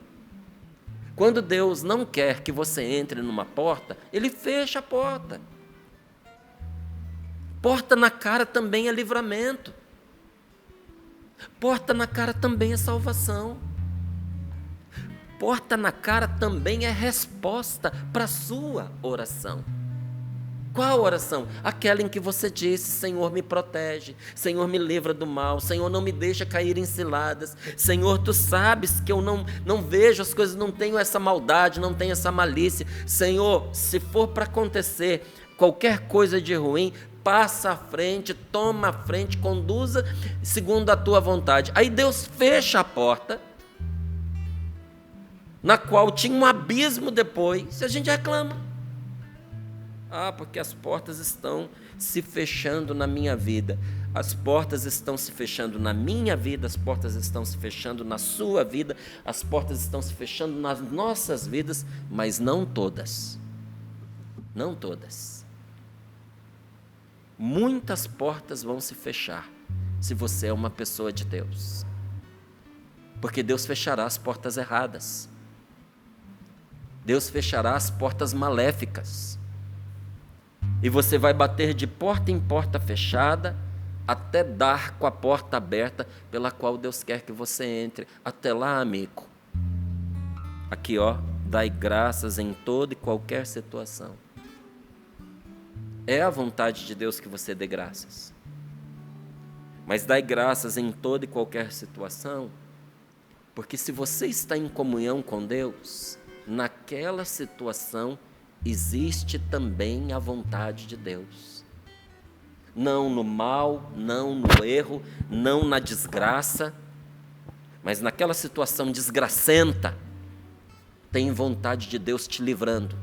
Quando Deus não quer que você entre numa porta, Ele fecha a porta. Porta na cara também é livramento. Porta na cara também é salvação. Porta na cara também é resposta para a sua oração. Qual oração? Aquela em que você disse: Senhor, me protege, Senhor, me livra do mal, Senhor, não me deixa cair em ciladas, Senhor, Tu sabes que eu não vejo as coisas, não tenho essa maldade, não tenho essa malícia. Senhor, se for para acontecer qualquer coisa de ruim, passa à frente, toma à frente, conduza segundo a Tua vontade. Aí Deus fecha a porta, na qual tinha um abismo depois, e a gente reclama. Porque as portas estão se fechando na minha vida. As portas estão se fechando na minha vida, as portas estão se fechando na sua vida, as portas estão se fechando nas nossas vidas, mas não todas. Não todas. Muitas portas vão se fechar se você é uma pessoa de Deus. Porque Deus fechará as portas erradas. Deus fechará as portas maléficas. E você vai bater de porta em porta fechada, até dar com a porta aberta pela qual Deus quer que você entre. Até lá, amigo. Aqui, ó, dai graças em toda e qualquer situação. É a vontade de Deus que você dê graças. Mas dai graças em toda e qualquer situação, porque se você está em comunhão com Deus, naquela situação existe também a vontade de Deus. Não no mal, não no erro, não na desgraça, mas naquela situação desgracenta, tem vontade de Deus te livrando.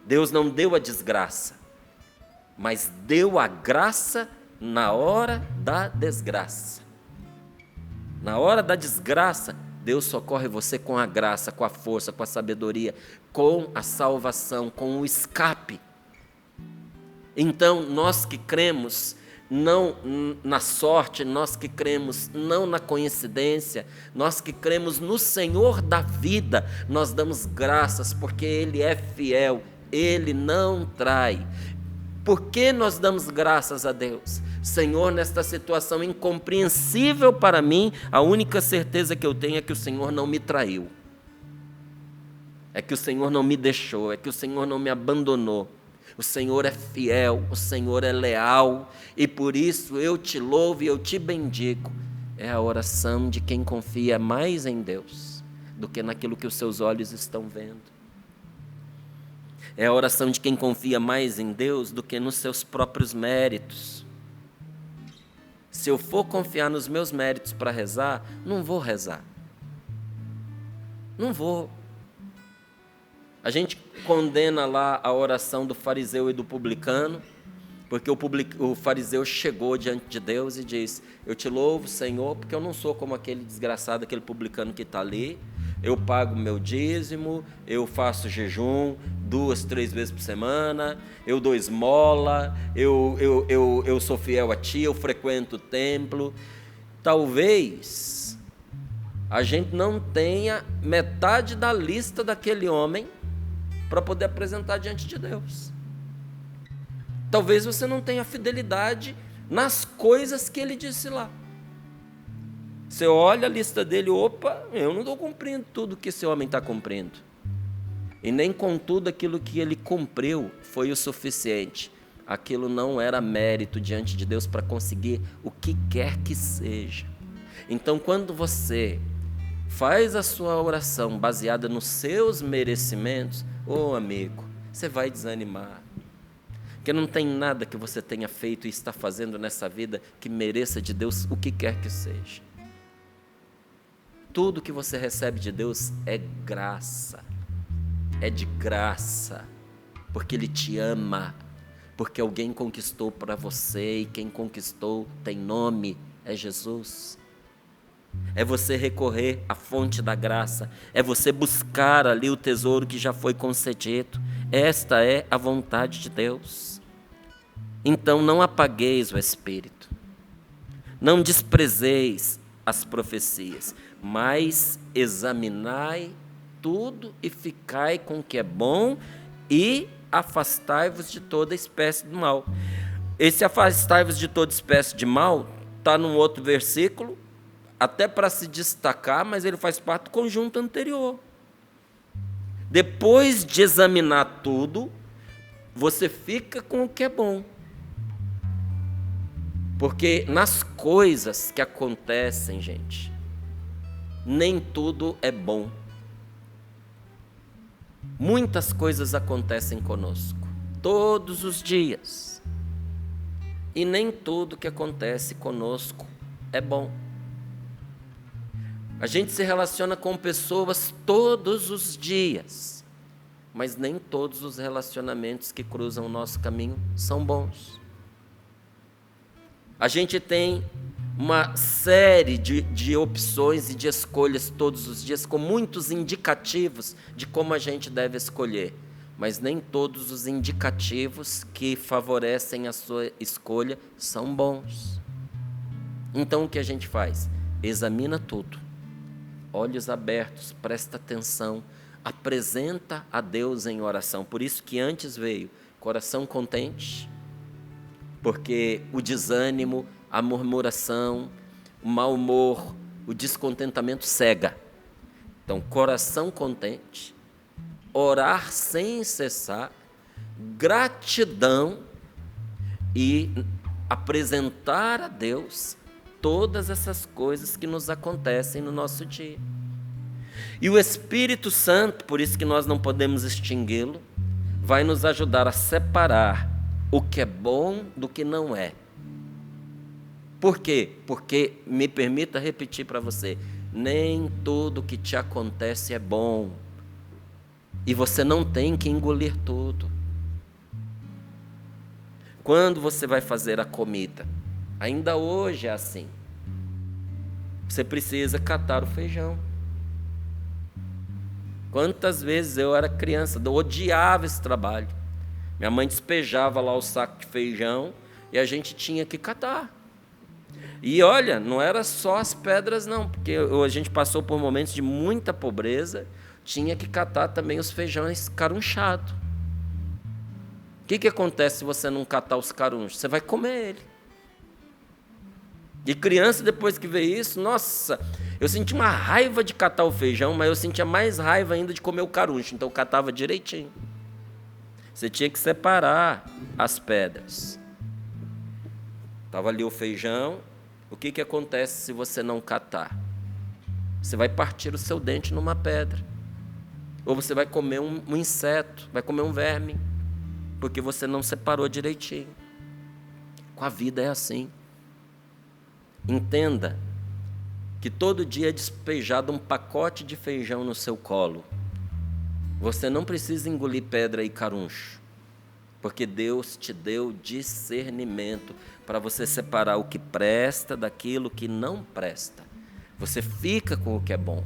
Deus não deu a desgraça, mas deu a graça na hora da desgraça. Na hora da desgraça, Deus socorre você com a graça, com a força, com a sabedoria, com a salvação, com o escape. Então, nós que cremos não na sorte, nós que cremos não na coincidência, nós que cremos no Senhor da vida, nós damos graças porque Ele é fiel, Ele não trai. Por que nós damos graças a Deus? Senhor, nesta situação incompreensível para mim, a única certeza que eu tenho é que o Senhor não me traiu. É que o Senhor não me deixou, é que o Senhor não me abandonou. O Senhor é fiel, o Senhor é leal, e por isso eu te louvo e eu te bendigo. É a oração de quem confia mais em Deus do que naquilo que os seus olhos estão vendo. É a oração de quem confia mais em Deus do que nos seus próprios méritos. Se eu for confiar nos meus méritos para rezar, não vou rezar. Não vou. A gente condena lá a oração do fariseu e do publicano, porque o fariseu chegou diante de Deus e disse: eu te louvo, Senhor, porque eu não sou como aquele desgraçado, aquele publicano que está ali. Eu pago meu dízimo, eu faço jejum 2, 3 vezes por semana, eu dou esmola, eu sou fiel a Ti, eu frequento o templo. Talvez a gente não tenha metade da lista daquele homem para poder apresentar diante de Deus. Talvez você não tenha fidelidade nas coisas que ele disse lá. Você olha a lista dele, opa, eu não estou cumprindo tudo que esse homem está cumprindo. E nem com tudo aquilo que ele cumpriu foi o suficiente. Aquilo não era mérito diante de Deus para conseguir o que quer que seja. Então, quando você faz a sua oração baseada nos seus merecimentos, amigo, você vai desanimar. Porque não tem nada que você tenha feito e está fazendo nessa vida que mereça de Deus o que quer que seja. Tudo que você recebe de Deus é graça, é de graça, porque Ele te ama, porque alguém conquistou para você, e quem conquistou tem nome, é Jesus. É você recorrer à fonte da graça, é você buscar ali o tesouro que já foi concedido. Esta é a vontade de Deus. Então não apagueis o Espírito, não desprezeis as profecias, mas examinai tudo e ficai com o que é bom e afastai-vos de toda espécie de mal. Esse afastai-vos de toda espécie de mal está num outro versículo, até para se destacar, mas ele faz parte do conjunto anterior. Depois de examinar tudo, você fica com o que é bom. Porque nas coisas que acontecem, gente, nem tudo é bom. Muitas coisas acontecem conosco, todos os dias. E nem tudo que acontece conosco é bom. A gente se relaciona com pessoas todos os dias, mas nem todos os relacionamentos que cruzam o nosso caminho são bons. A gente tem uma série de opções e de escolhas todos os dias, com muitos indicativos de como a gente deve escolher, mas nem todos os indicativos que favorecem a sua escolha são bons. Então o que a gente faz? Examina tudo, olhos abertos, presta atenção, apresenta a Deus em oração. Por isso que antes veio coração contente, porque o desânimo, a murmuração, o mau humor, o descontentamento cega. Então, coração contente, orar sem cessar, gratidão e apresentar a Deus todas essas coisas que nos acontecem no nosso dia. E o Espírito Santo, por isso que nós não podemos extingui-lo, vai nos ajudar a separar o que é bom do que não é. Por quê? Porque, me permita repetir para você, nem tudo que te acontece é bom. E você não tem que engolir tudo. Quando você vai fazer a comida, ainda hoje é assim, você precisa catar o feijão. Quantas vezes eu era criança, eu odiava esse trabalho. Minha mãe despejava lá o saco de feijão e a gente tinha que catar. E olha, não era só as pedras não, porque a gente passou por momentos de muita pobreza, tinha que catar também os feijões carunchados. O que acontece se você não catar os carunchos? Você vai comer ele. E criança, depois que vê isso, nossa, eu senti uma raiva de catar o feijão, mas eu sentia mais raiva ainda de comer o caruncho, então eu catava direitinho. Você tinha que separar as pedras. Estava ali o feijão, o que acontece se você não catar? Você vai partir o seu dente numa pedra. Ou você vai comer um inseto, vai comer um verme, porque você não separou direitinho. Com a vida é assim. Entenda que todo dia é despejado um pacote de feijão no seu colo. Você não precisa engolir pedra e caruncho, porque Deus te deu discernimento para você separar o que presta daquilo que não presta. Você fica com o que é bom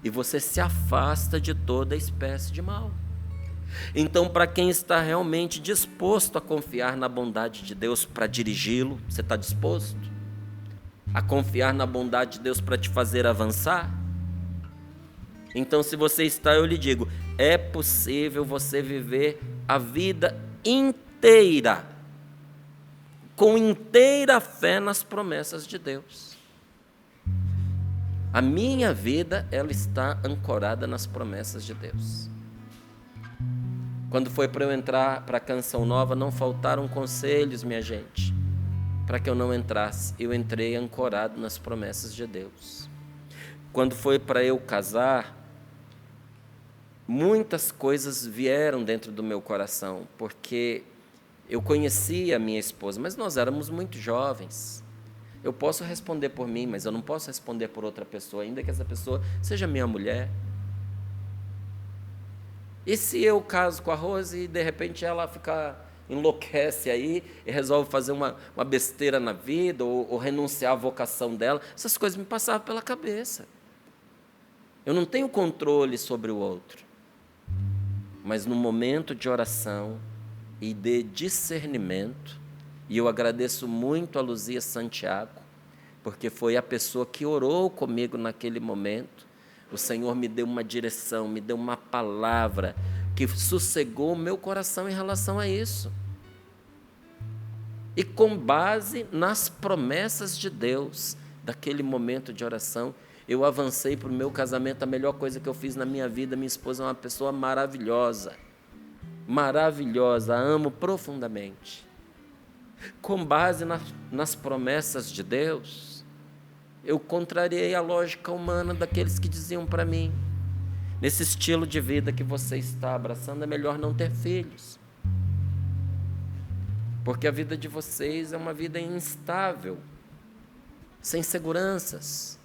e você se afasta de toda espécie de mal. Então, para quem está realmente disposto a confiar na bondade de Deus para dirigi-lo, você está disposto a confiar na bondade de Deus para te fazer avançar? Então, se você está, eu lhe digo, é possível você viver a vida inteira, com inteira fé nas promessas de Deus. A minha vida, ela está ancorada nas promessas de Deus. Quando foi para eu entrar para a Canção Nova, não faltaram conselhos, minha gente, para que eu não entrasse. Eu entrei ancorado nas promessas de Deus. Quando foi para eu casar, muitas coisas vieram dentro do meu coração, porque eu conhecia a minha esposa, mas nós éramos muito jovens. Eu posso responder por mim, mas eu não posso responder por outra pessoa, ainda que essa pessoa seja minha mulher. E se eu caso com a Rose e de repente ela enlouquece aí e resolve fazer uma besteira na vida ou renunciar à vocação dela? Essas coisas me passavam pela cabeça. Eu não tenho controle sobre o outro. Mas no momento de oração e de discernimento, e eu agradeço muito a Luzia Santiago, porque foi a pessoa que orou comigo naquele momento, o Senhor me deu uma direção, me deu uma palavra que sossegou o meu coração em relação a isso. E com base nas promessas de Deus, daquele momento de oração, eu avancei para o meu casamento. A melhor coisa que eu fiz na minha vida, minha esposa é uma pessoa maravilhosa, maravilhosa, a amo profundamente. Com base nas promessas de Deus, eu contrariei a lógica humana daqueles que diziam para mim, nesse estilo de vida que você está abraçando, é melhor não ter filhos, porque a vida de vocês é uma vida instável, sem seguranças.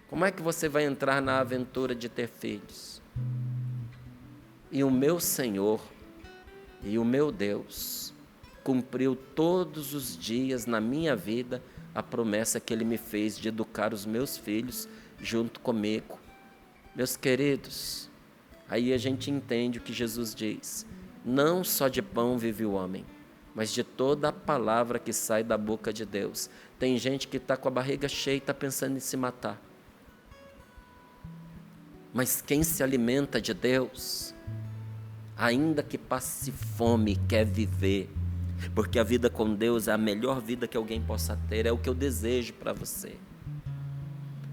Como é que você vai entrar na aventura de ter filhos? E o meu Senhor e o meu Deus cumpriu todos os dias na minha vida a promessa que Ele me fez de educar os meus filhos junto comigo. Meus queridos, aí a gente entende o que Jesus diz: não só de pão vive o homem, mas de toda a palavra que sai da boca de Deus. Tem gente que está com a barriga cheia e está pensando em se matar. Mas quem se alimenta de Deus, ainda que passe fome, quer viver. Porque a vida com Deus é a melhor vida que alguém possa ter, é o que eu desejo para você.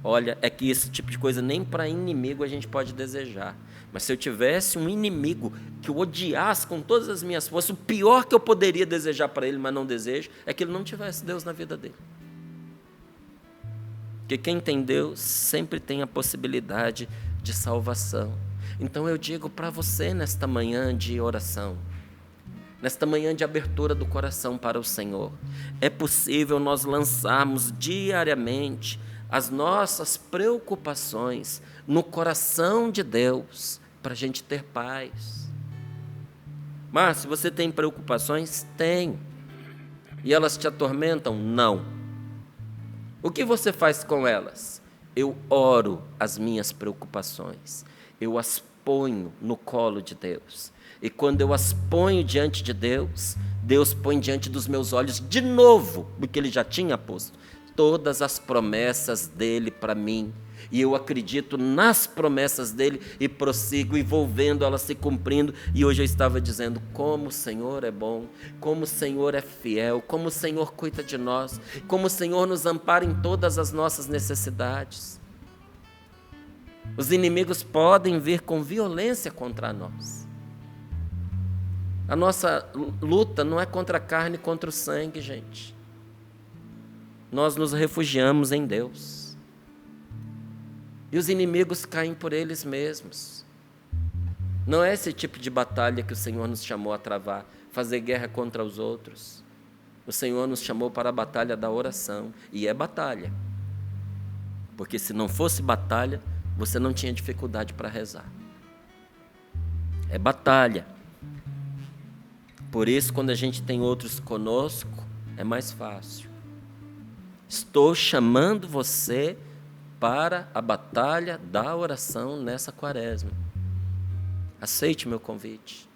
Olha, é que esse tipo de coisa nem para inimigo a gente pode desejar. Mas se eu tivesse um inimigo que eu odiasse com todas as minhas forças, o pior que eu poderia desejar para ele, mas não desejo, é que ele não tivesse Deus na vida dele. Porque quem tem Deus sempre tem a possibilidade de salvação. Então eu digo para você nesta manhã de oração, nesta manhã de abertura do coração para o Senhor, é possível nós lançarmos diariamente as nossas preocupações no coração de Deus, para a gente ter paz. Márcio, você tem preocupações? Tem. E elas te atormentam? Não. O que você faz com elas? Eu oro as minhas preocupações, eu as ponho no colo de Deus. E quando eu as ponho diante de Deus, Deus põe diante dos meus olhos de novo, porque Ele já tinha posto, todas as promessas dEle para mim. E eu acredito nas promessas dEle e prossigo e vou vendo elas se cumprindo. E hoje eu estava dizendo como o Senhor é bom, como o Senhor é fiel, como o Senhor cuida de nós, como o Senhor nos ampara em todas as nossas necessidades. Os inimigos podem vir com violência contra nós. A nossa luta não é contra a carne e contra o sangue, gente. Nós nos refugiamos em Deus. E os inimigos caem por eles mesmos. Não é esse tipo de batalha que o Senhor nos chamou a travar, fazer guerra contra os outros. O Senhor nos chamou para a batalha da oração. E é batalha. Porque se não fosse batalha, você não tinha dificuldade para rezar. É batalha. Por isso, quando a gente tem outros conosco, é mais fácil. Estou chamando você para a batalha da oração nessa quaresma. Aceite meu convite.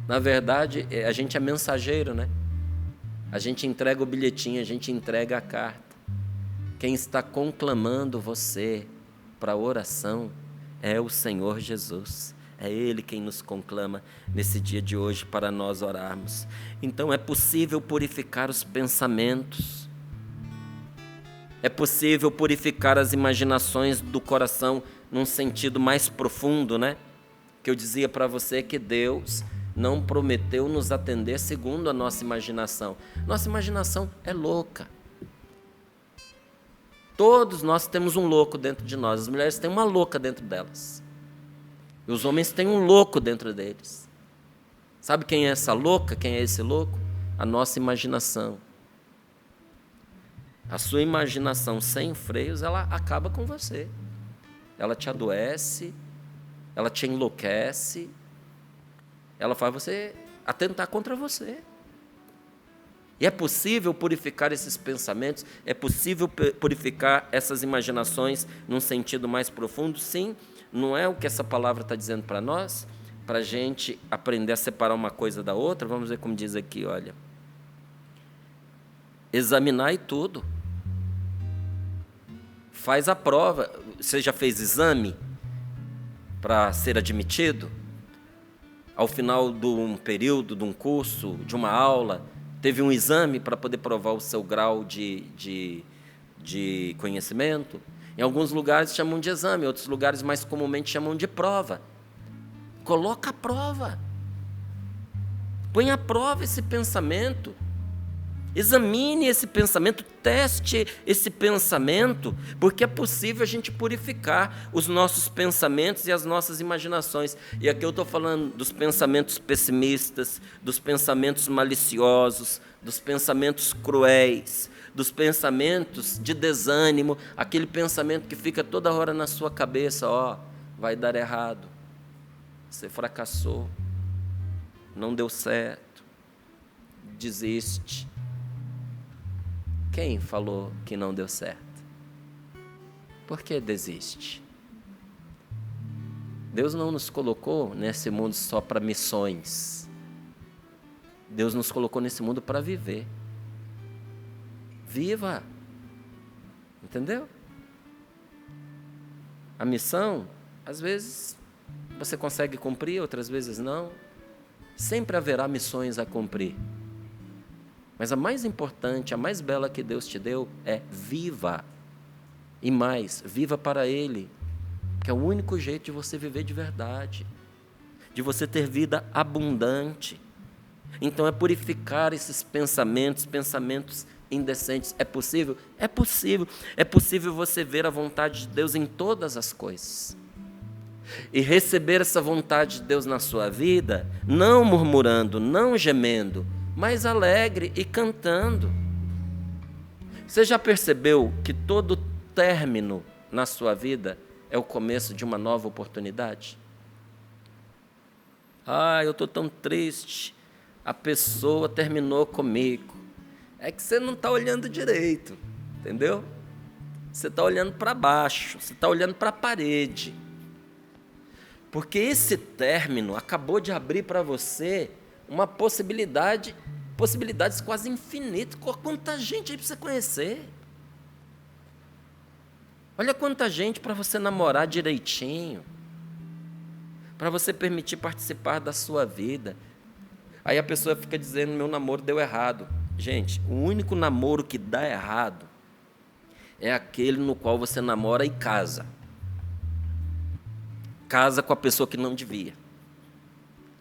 Na verdade, a gente é mensageiro, né? A gente entrega o bilhetinho, a gente entrega a carta. Quem está conclamando você para a oração é o Senhor Jesus. É Ele quem nos conclama nesse dia de hoje para nós orarmos. Então é possível purificar os pensamentos. É possível purificar as imaginações do coração num sentido mais profundo, né? Que eu dizia para você que Deus não prometeu nos atender segundo a nossa imaginação. Nossa imaginação é louca. Todos nós temos um louco dentro de nós. As mulheres têm uma louca dentro delas. E os homens têm um louco dentro deles. Sabe quem é essa louca? Quem é esse louco? A nossa imaginação. A sua imaginação sem freios, ela acaba com você. Ela te adoece, ela te enlouquece, ela faz você atentar contra você. E é possível purificar esses pensamentos, é possível purificar essas imaginações num sentido mais profundo? Sim, não é o que essa palavra está dizendo para nós? Para a gente aprender a separar uma coisa da outra. Vamos ver como diz aqui, olha. Examinai tudo. Faz a prova. Você já fez exame para ser admitido? Ao final de um período, de um curso, de uma aula, teve um exame para poder provar o seu grau de conhecimento? Em alguns lugares chamam de exame, em outros lugares mais comumente chamam de prova. Coloca a prova. Põe à prova esse pensamento. Examine esse pensamento, teste esse pensamento, porque é possível a gente purificar os nossos pensamentos e as nossas imaginações. E aqui eu estou falando dos pensamentos pessimistas, dos pensamentos maliciosos, dos pensamentos cruéis, dos pensamentos de desânimo, aquele pensamento que fica toda hora na sua cabeça, ó, vai dar errado. você fracassou, não deu certo, desiste. Quem falou que não deu certo? Por que desiste? Deus não nos colocou nesse mundo só para missões. Deus nos colocou nesse mundo para viver. Viva! Entendeu? A missão, às vezes, você consegue cumprir, outras vezes não. Sempre haverá missões a cumprir. Mas a mais importante, a mais bela que Deus te deu é viva. E mais, viva para Ele, que é o único jeito de você viver de verdade, de você ter vida abundante. Então é purificar esses pensamentos indecentes. É possível? É possível. É possível você ver a vontade de Deus em todas as coisas. E receber essa vontade de Deus na sua vida, não murmurando, não gemendo, mas alegre e cantando. Você já percebeu que todo término na sua vida é o começo de uma nova oportunidade? Eu estou tão triste, a pessoa terminou comigo. É que você não está olhando direito, entendeu? Você está olhando para baixo, você está olhando para a parede. Porque esse término acabou de abrir para você uma possibilidades quase infinitas. Quanta gente aí para você conhecer. Olha quanta gente para você namorar direitinho, para você permitir participar da sua vida. Aí a pessoa fica dizendo, meu namoro deu errado. Gente, o único namoro que dá errado é aquele no qual você namora e casa. Casa com a pessoa que não devia.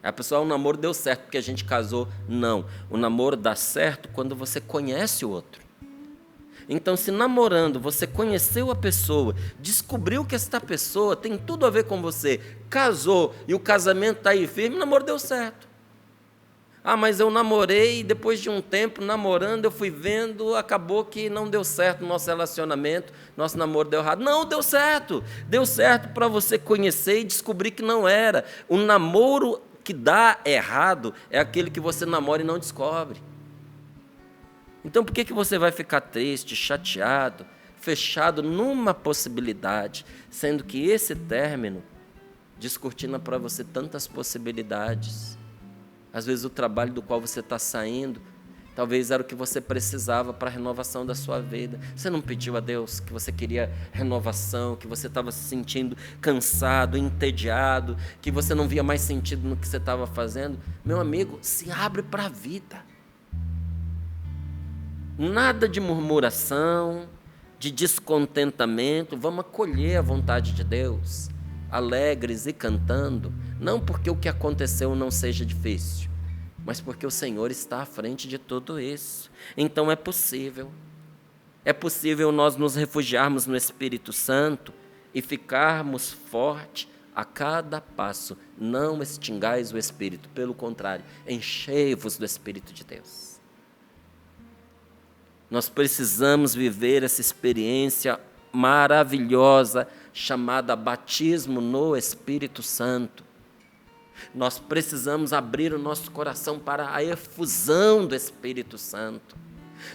A pessoa, o namoro deu certo porque a gente casou. Não, o namoro dá certo quando você conhece o outro. Então, se namorando, você conheceu a pessoa, descobriu que esta pessoa tem tudo a ver com você, casou e o casamento está aí firme, o namoro deu certo. Mas eu namorei e depois de um tempo namorando, eu fui vendo, acabou que não deu certo o nosso relacionamento, nosso namoro deu errado. Não, deu certo para você conhecer e descobrir que não era. O namoro que dá errado é aquele que você namora e não descobre. Então, por que você vai ficar triste, chateado, fechado numa possibilidade, sendo que esse término descortina para você tantas possibilidades? Às vezes o trabalho do qual você está saindo, talvez era o que você precisava para a renovação da sua vida. Você não pediu a Deus que você queria renovação, que você estava se sentindo cansado, entediado, que você não via mais sentido no que você estava fazendo? Meu amigo, se abre para a vida. Nada de murmuração, de descontentamento. Vamos acolher a vontade de Deus, alegres e cantando, não porque o que aconteceu não seja difícil, mas porque o Senhor está à frente de tudo isso. Então é possível nós nos refugiarmos no Espírito Santo e ficarmos fortes a cada passo. Não extingais o Espírito, pelo contrário, enchei-vos do Espírito de Deus. Nós precisamos viver essa experiência maravilhosa chamada batismo no Espírito Santo. Nós precisamos abrir o nosso coração para a efusão do Espírito Santo.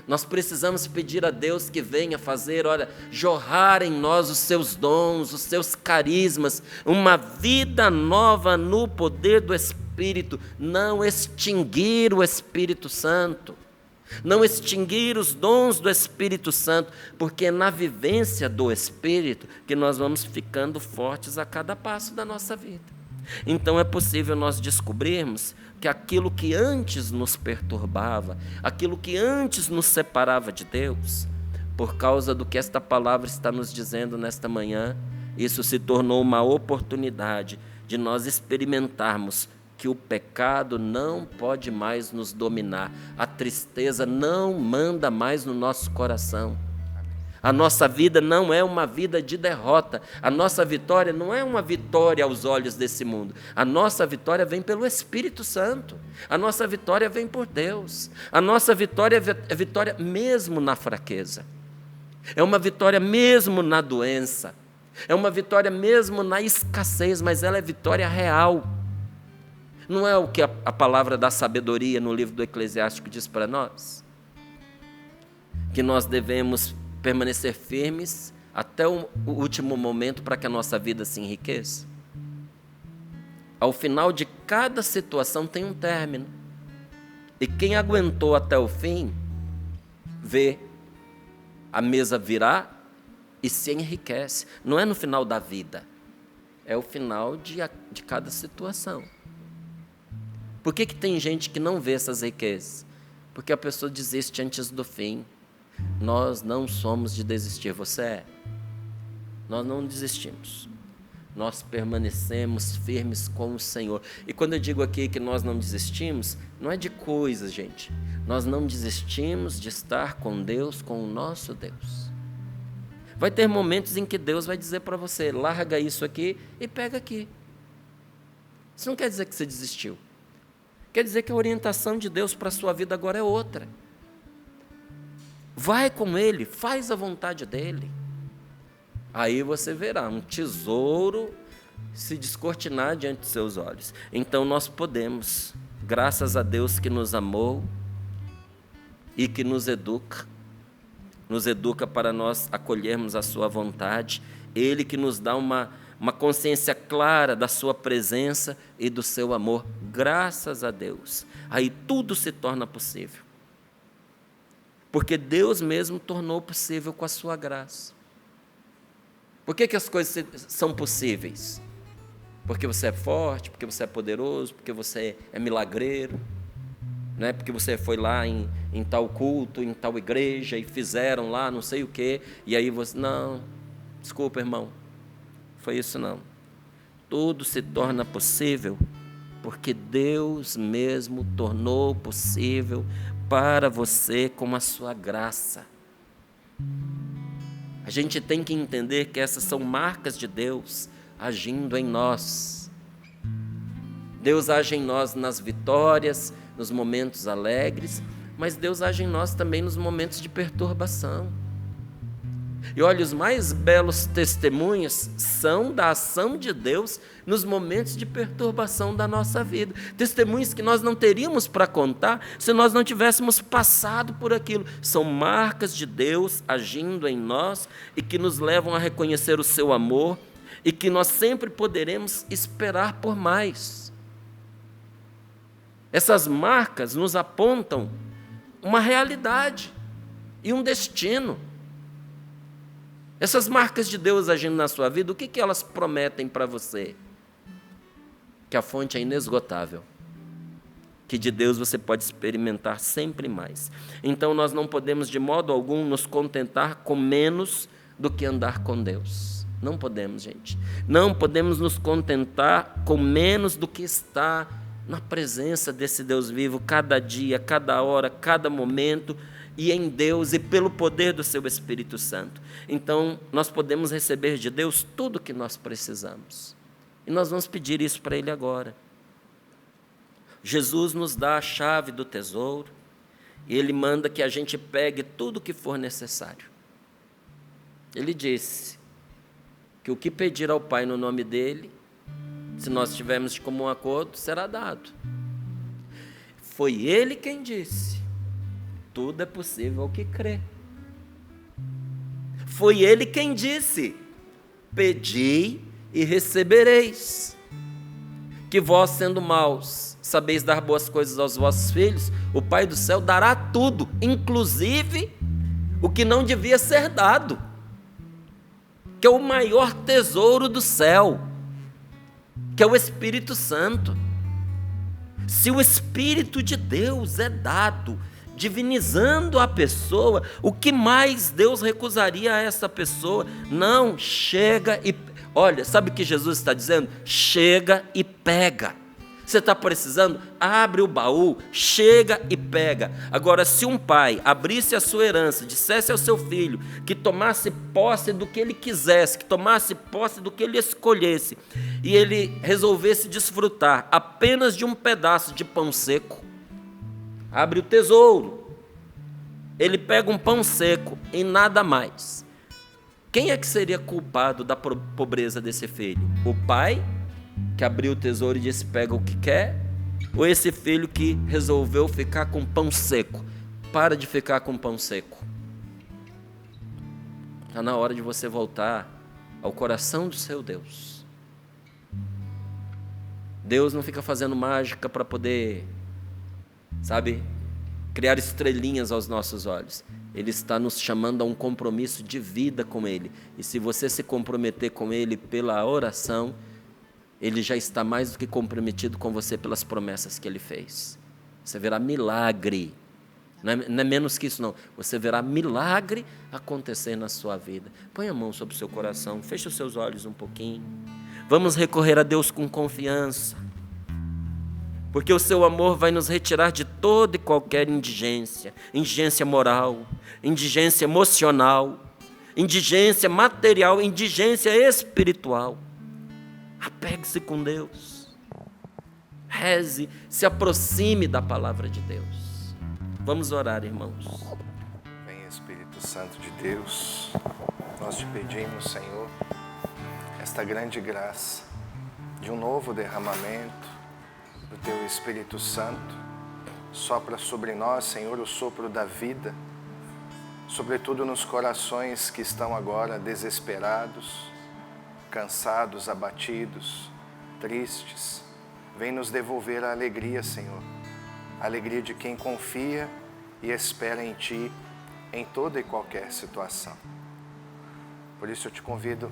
Nós precisamos pedir a Deus que venha fazer, jorrar em nós os seus dons, os seus carismas, uma vida nova no poder do Espírito, não extinguir o Espírito Santo. Não extinguir os dons do Espírito Santo, porque é na vivência do Espírito que nós vamos ficando fortes a cada passo da nossa vida. Então é possível nós descobrirmos que aquilo que antes nos perturbava, aquilo que antes nos separava de Deus, por causa do que esta palavra está nos dizendo nesta manhã, isso se tornou uma oportunidade de nós experimentarmos que o pecado não pode mais nos dominar, a tristeza não manda mais no nosso coração. A nossa vida não é uma vida de derrota, a nossa vitória não é uma vitória aos olhos desse mundo, a nossa vitória vem pelo Espírito Santo, a nossa vitória vem por Deus, a nossa vitória é vitória mesmo na fraqueza, é uma vitória mesmo na doença, é uma vitória mesmo na escassez, mas ela é vitória real. Não é o que a palavra da sabedoria no livro do Eclesiástico diz para nós? Que nós devemos permanecer firmes até o último momento para que a nossa vida se enriqueça. Ao final de cada situação tem um término. E quem aguentou até o fim, vê a mesa virar e se enriquece. Não é no final da vida, é o final de cada situação. Por que tem gente que não vê essas riquezas? Porque a pessoa desiste antes do fim. Nós não somos de desistir, você é. Nós não desistimos. Nós permanecemos firmes com o Senhor. E quando eu digo aqui que nós não desistimos, não é de coisas, gente. Nós não desistimos de estar com Deus, com o nosso Deus. Vai ter momentos em que Deus vai dizer para você, larga isso aqui e pega aqui. Isso não quer dizer que você desistiu. Quer dizer que a orientação de Deus para a sua vida agora é outra. Vai com Ele, faz a vontade dEle. Aí você verá um tesouro se descortinar diante dos seus olhos. Então nós podemos, graças a Deus que nos amou e que nos educa para nós acolhermos a sua vontade, Ele que nos dá uma consciência clara da sua presença e do seu amor, graças a Deus. Aí tudo se torna possível. Porque Deus mesmo tornou possível com a sua graça. Por que as coisas são possíveis? Porque você é forte, porque você é poderoso, porque você é milagreiro, né? Porque você foi lá em tal culto, em tal igreja, e fizeram lá não sei o quê, e aí você... Não, desculpa, irmão, foi isso não. Tudo se torna possível porque Deus mesmo tornou possível para você com a sua graça. A gente tem que entender que essas são marcas de Deus agindo em nós. Deus age em nós nas vitórias, nos momentos alegres, mas Deus age em nós também nos momentos de perturbação. E olha, os mais belos testemunhos são da ação de Deus nos momentos de perturbação da nossa vida. Testemunhos que nós não teríamos para contar se nós não tivéssemos passado por aquilo. São marcas de Deus agindo em nós e que nos levam a reconhecer o seu amor e que nós sempre poderemos esperar por mais. Essas marcas nos apontam uma realidade e um destino. Essas marcas de Deus agindo na sua vida, o que elas prometem para você? Que a fonte é inesgotável, que de Deus você pode experimentar sempre mais. Então nós não podemos de modo algum nos contentar com menos do que andar com Deus. Não podemos, gente. Não podemos nos contentar com menos do que estar na presença desse Deus vivo, cada dia, cada hora, cada momento, e em Deus e pelo poder do seu Espírito Santo. Então, nós podemos receber de Deus tudo o que nós precisamos. E nós vamos pedir isso para Ele agora. Jesus nos dá a chave do tesouro e Ele manda que a gente pegue tudo o que for necessário. Ele disse que o que pedir ao Pai no nome dEle, se nós estivermos de comum acordo, será dado. Foi Ele quem disse. Tudo é possível ao que crê. Foi Ele quem disse: pedi e recebereis. Que vós, sendo maus, sabeis dar boas coisas aos vossos filhos, o Pai do céu dará tudo, inclusive o que não devia ser dado, que é o maior tesouro do céu, que é o Espírito Santo. Se o Espírito de Deus é dado, divinizando a pessoa, o que mais Deus recusaria a essa pessoa? Não, chega e... Olha, sabe o que Jesus está dizendo? Chega e pega. Você está precisando? Abre o baú, chega e pega. Agora, se um pai abrisse a sua herança, dissesse ao seu filho que tomasse posse do que ele quisesse, que tomasse posse do que ele escolhesse, e ele resolvesse desfrutar apenas de um pedaço de pão seco, abre o tesouro, ele pega um pão seco e nada mais. Quem é que seria culpado da pobreza desse filho? O pai, que abriu o tesouro e disse: pega o que quer? Ou esse filho que resolveu ficar com pão seco. Para de ficar com pão seco. Está na hora de você voltar ao coração do seu Deus. Deus não fica fazendo mágica para poder, sabe, criar estrelinhas aos nossos olhos. Ele está nos chamando a um compromisso de vida com Ele. E se você se comprometer com Ele pela oração, Ele já está mais do que comprometido com você pelas promessas que Ele fez. Você verá milagre. Não é menos que isso, não. Você verá milagre acontecer na sua vida. Põe a mão sobre o seu coração, feche os seus olhos um pouquinho. Vamos recorrer a Deus com confiança. Porque o seu amor vai nos retirar de toda e qualquer indigência. Indigência moral, indigência emocional, indigência material, indigência espiritual. Apegue-se com Deus. Reze, se aproxime da palavra de Deus. Vamos orar, irmãos. Vem, Espírito Santo de Deus, nós te pedimos, Senhor, esta grande graça de um novo derramamento do Teu Espírito Santo. Sopra sobre nós, Senhor, o sopro da vida, sobretudo nos corações que estão agora desesperados, cansados, abatidos, tristes. Vem nos devolver a alegria, Senhor, a alegria de quem confia e espera em Ti em toda e qualquer situação. Por isso eu te convido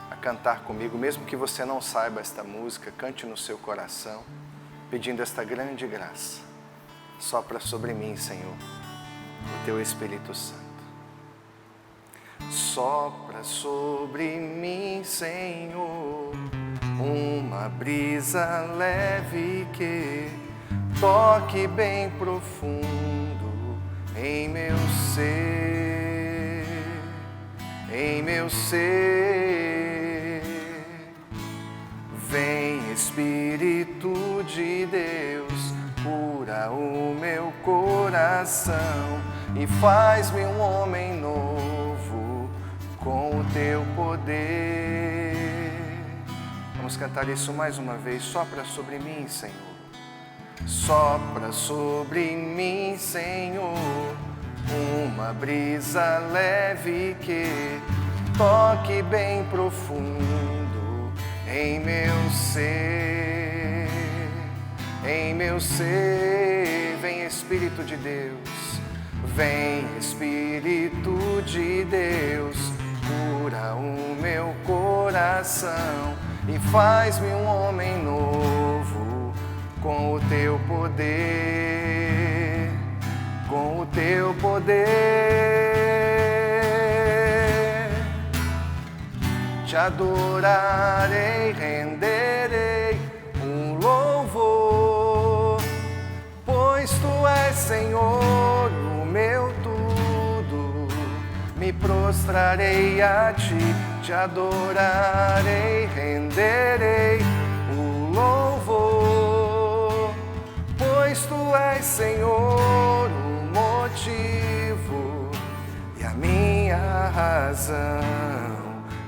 a cantar comigo, mesmo que você não saiba esta música, cante no seu coração, pedindo esta grande graça. Sopra sobre mim, Senhor, o Teu Espírito Santo. Sopra sobre mim, Senhor, uma brisa leve que toque bem profundo em meu ser, em meu ser. Vem, Espírito de Deus, cura o meu coração e faz-me um homem novo com o Teu poder. Vamos cantar isso mais uma vez. Sopra sobre mim, Senhor. Sopra sobre mim, Senhor, uma brisa leve que toque bem profundo em meu ser, em meu ser. Vem, Espírito de Deus, vem, Espírito de Deus, cura o meu coração e faz-me um homem novo com o Teu poder, com o Teu poder. Te adorarei, renderei um louvor, pois Tu és, Senhor, o meu tudo. Me prostrarei a Ti, te adorarei, renderei o louvor, pois Tu és, Senhor, o motivo e a minha razão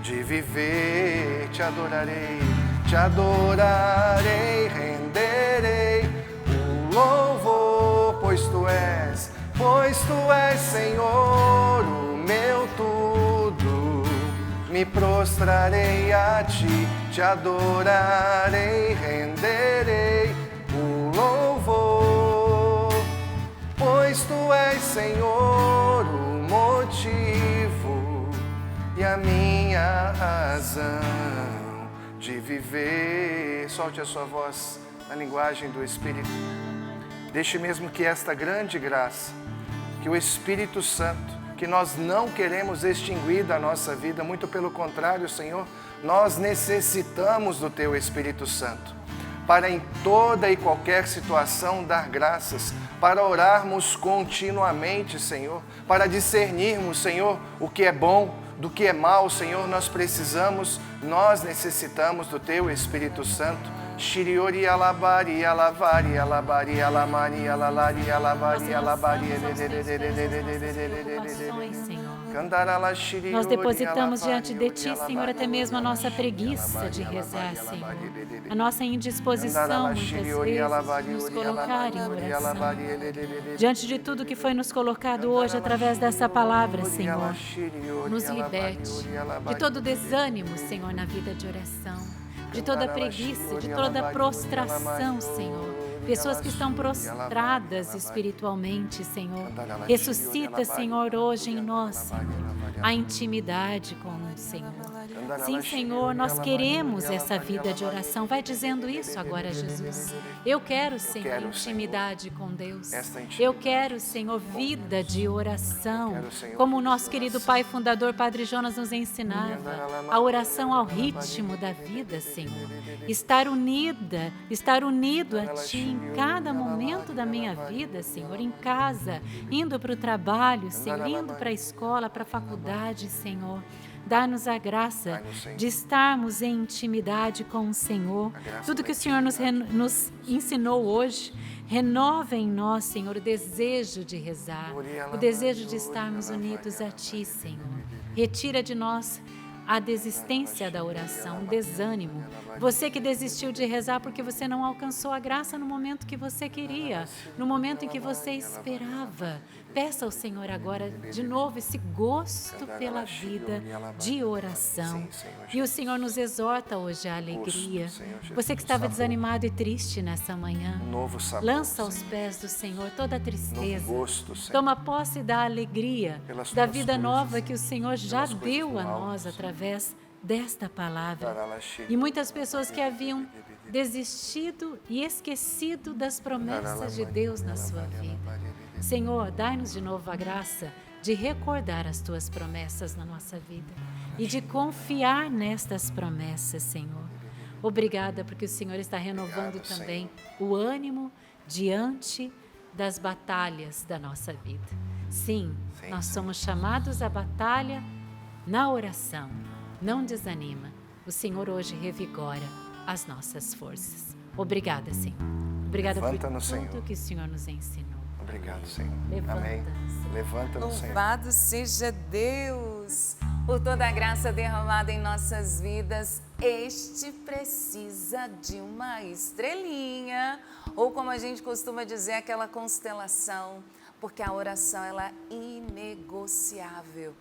de viver. Te adorarei, renderei o louvor, pois Tu és, Senhor, o meu tudo. Me prostrarei a Ti, te adorarei, renderei o louvor, pois Tu és, Senhor, o motivo e a minha razão de viver. Solte a sua voz na linguagem do Espírito. Deixe mesmo que esta grande graça, que o Espírito Santo, que nós não queremos extinguir da nossa vida, muito pelo contrário, Senhor, nós necessitamos do Teu Espírito Santo para em toda e qualquer situação dar graças, para orarmos continuamente, Senhor, para discernirmos, Senhor, o que é bom do que é mal, Senhor. Nós necessitamos do Teu Espírito Santo. Shiriori alabari alavari alabari alamari alalari alabari alabari. Senhor. Nós depositamos diante de Ti, Senhor, até mesmo a nossa preguiça de rezar, Senhor. A nossa indisposição, muitas vezes, de nos colocar em oração. Diante de tudo que foi nos colocado hoje através dessa palavra, Senhor, nos liberte de todo desânimo, Senhor, na vida de oração, de toda preguiça, de toda prostração, Senhor. Pessoas que estão prostradas espiritualmente, Senhor. Ressuscita, Senhor, hoje em nós, Senhor, a intimidade com o Senhor. Sim, Senhor, nós queremos essa vida de oração. Vai dizendo isso agora, Jesus. Eu quero, Senhor, intimidade com Deus. Eu quero, Senhor, vida de oração. Como o nosso querido Pai Fundador, Padre Jonas, nos ensinava. A oração ao ritmo da vida, Senhor. Estar unido a Ti em cada momento da minha vida, Senhor. Em casa, indo para o trabalho, Senhor, indo para a escola, para a faculdade, Senhor. Dá-nos a graça de estarmos em intimidade com o Senhor. Tudo que o Senhor nos ensinou hoje, renova em nós, Senhor, o desejo de rezar, o desejo de estarmos unidos a Ti, Senhor. Retira de nós a desistência da oração, o desânimo. Você que desistiu de rezar porque você não alcançou a graça no momento que você queria, no momento em que você esperava. Peça ao Senhor agora de novo esse gosto pela vida de oração. E o Senhor nos exorta hoje à alegria. Você que estava desanimado e triste nessa manhã, lança aos pés do Senhor toda a tristeza. Toma posse da alegria, da vida nova que o Senhor já deu a nós através desta palavra. E muitas pessoas que haviam desistido e esquecido das promessas de Deus na sua vida. Senhor, dai-nos de novo a graça de recordar as Tuas promessas na nossa vida e de confiar nestas promessas, Senhor. Obrigada porque o Senhor está renovando também o ânimo diante das batalhas da nossa vida. Sim, nós somos chamados à batalha na oração. Não desanima. O Senhor hoje revigora as nossas forças. Obrigada, Senhor. Obrigada por tudo que o Senhor nos ensinou. Obrigado, Senhor. Amém. Levanta-nos, Senhor. Louvado seja Deus por toda a graça derramada em nossas vidas. Este precisa de uma estrelinha, ou como a gente costuma dizer, aquela constelação, porque a oração ela é inegociável.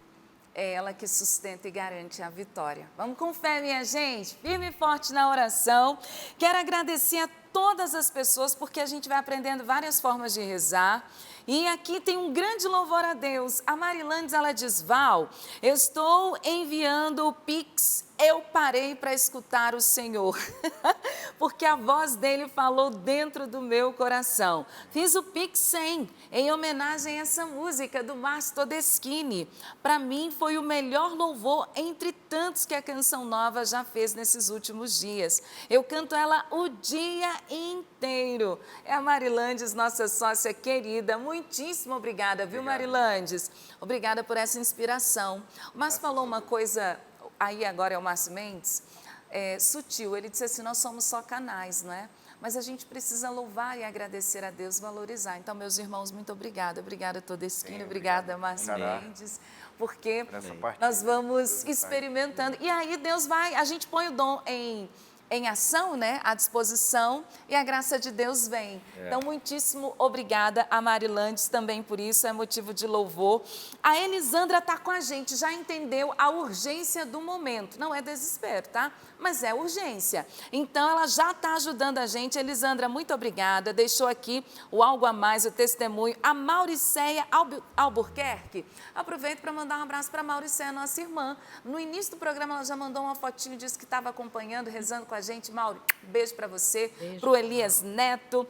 É ela que sustenta e garante a vitória. Vamos com fé, minha gente, firme e forte na oração. Quero agradecer a todas as pessoas, porque a gente vai aprendendo várias formas de rezar. E aqui tem um grande louvor a Deus. A Marilandes, ela diz: Val, eu estou enviando o Pix, eu parei para escutar o Senhor, porque a voz dele falou dentro do meu coração. Fiz o Pix 100, em homenagem a essa música do Márcio Todeschini. Para mim foi o melhor louvor entre tantos que a Canção Nova já fez nesses últimos dias. Eu canto ela o dia inteiro. É a Marilandes, nossa sócia querida. Muitíssimo obrigada, viu, Marilandes? Obrigada por essa inspiração. O Márcio falou uma coisa, aí agora é o Márcio Mendes, sutil. Ele disse assim: nós somos só canais, não é? Mas a gente precisa louvar e agradecer a Deus, valorizar. Então, meus irmãos, muito obrigada. Obrigada a Todeschini, obrigada, Márcio Mendes, porque nós vamos experimentando. E aí Deus vai, a gente põe o dom em ação, né, à disposição, e a graça de Deus vem. Então, muitíssimo obrigada a Marilandes também por isso, é motivo de louvor. A Elisandra está com a gente, já entendeu a urgência do momento. Não é desespero, tá? Mas é urgência. Então, ela já está ajudando a gente. Elisandra, muito obrigada. Deixou aqui o algo a mais, o testemunho. A Mauriceia Albuquerque. Aproveito para mandar um abraço para a Mauriceia, nossa irmã. No início do programa, ela já mandou uma fotinho, disse que estava acompanhando, rezando com a gente. Mauri, beijo para você, para o Elias Neto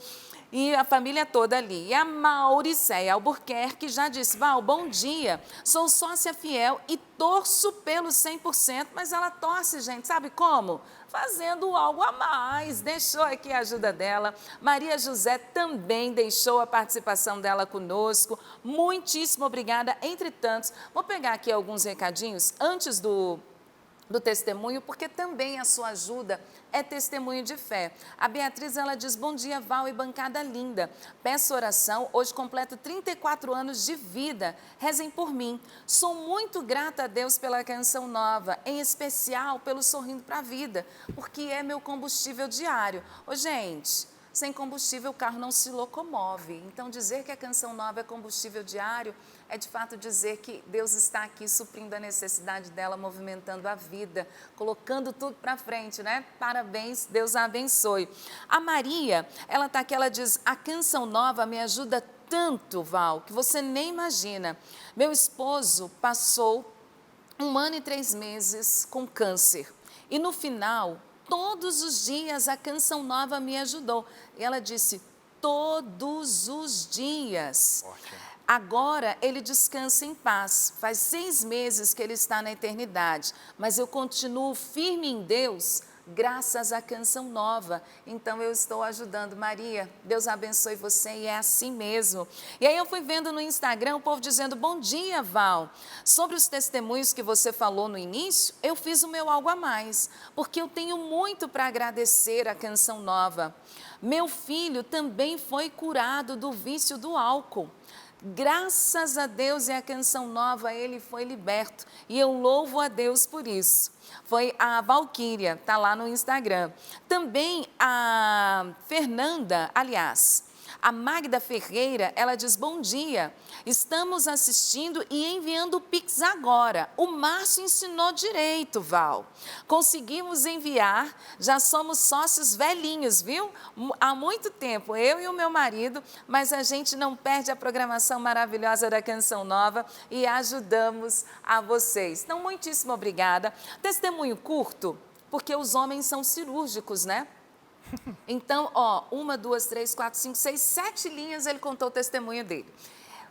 e a família toda ali. E a Mauriceia Albuquerque já disse: Val, bom dia, sou sócia fiel e torço pelo 100%, mas ela torce, gente, sabe como? Fazendo algo a mais. Deixou aqui a ajuda dela. Maria José também deixou a participação dela conosco. Muitíssimo obrigada, entre tantos. Vou pegar aqui alguns recadinhos antes do do testemunho, porque também a sua ajuda é testemunho de fé. A Beatriz, ela diz, bom dia, Val e bancada linda. Peço oração, hoje completo 34 anos de vida. Rezem por mim. Sou muito grata a Deus pela Canção Nova, em especial pelo Sorrindo para a Vida, porque é meu combustível diário. Ô, gente, sem combustível o carro não se locomove. Então, dizer que a Canção Nova é combustível diário é de fato dizer que Deus está aqui suprindo a necessidade dela, movimentando a vida, colocando tudo para frente, né? Parabéns, Deus a abençoe. A Maria, ela está aqui, ela diz, a Canção Nova me ajuda tanto, Val, que você nem imagina. Meu esposo passou 1 ano e 3 meses com câncer e no final, todos os dias a Canção Nova me ajudou. E ela disse, todos os dias. Ótimo. Agora ele descansa em paz. Faz 6 meses que ele está na eternidade, mas eu continuo firme em Deus, graças à Canção Nova. Então eu estou ajudando. Maria, Deus abençoe você e é assim mesmo. E aí eu fui vendo no Instagram o povo dizendo, bom dia, Val. Sobre os testemunhos que você falou no início, eu fiz o meu algo a mais, porque eu tenho muito para agradecer à Canção Nova. Meu filho também foi curado do vício do álcool. Graças a Deus e a Canção Nova, ele foi liberto. E eu louvo a Deus por isso. Foi a Valquíria, está lá no Instagram. Também a Fernanda, aliás, a Magda Ferreira, ela diz, bom dia, estamos assistindo e enviando o Pix agora. O Márcio ensinou direito, Val. Conseguimos enviar, já somos sócios velhinhos, viu? Há muito tempo, eu e o meu marido, mas a gente não perde a programação maravilhosa da Canção Nova e ajudamos a vocês. Então, muitíssimo obrigada. Testemunho curto, porque os homens são cirúrgicos, né? Então, ó, 1, 2, 3, 4, 5, 6, 7 linhas ele contou o testemunho dele.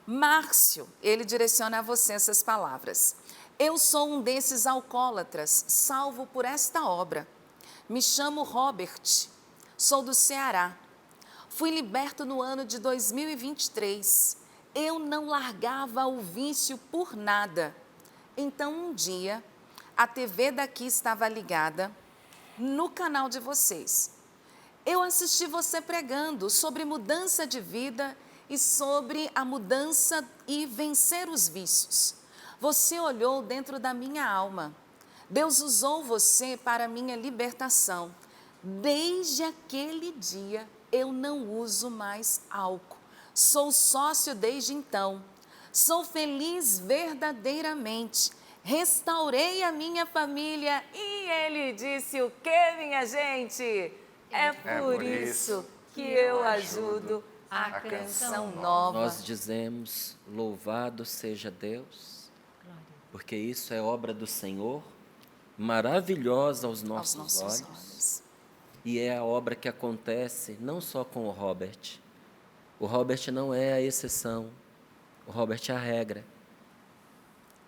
Márcio, ele direciona a você essas palavras. Eu sou um desses alcoólatras, salvo por esta obra. Me chamo Robert, sou do Ceará. Fui liberto no ano de 2023. Eu não largava o vício por nada. Então, um dia, a TV daqui estava ligada no canal de vocês. Eu assisti você pregando sobre mudança de vida e sobre a mudança e vencer os vícios. Você olhou dentro da minha alma. Deus usou você para a minha libertação. Desde aquele dia, eu não uso mais álcool. Sou sócio desde então. Sou feliz verdadeiramente. Restaurei a minha família. E ele disse o quê, minha gente? É por isso que eu ajudo a Canção Nova. Nós dizemos, louvado seja Deus, porque isso é obra do Senhor, maravilhosa aos nossos olhos. E é a obra que acontece não só com o Robert. O Robert não é a exceção, o Robert é a regra.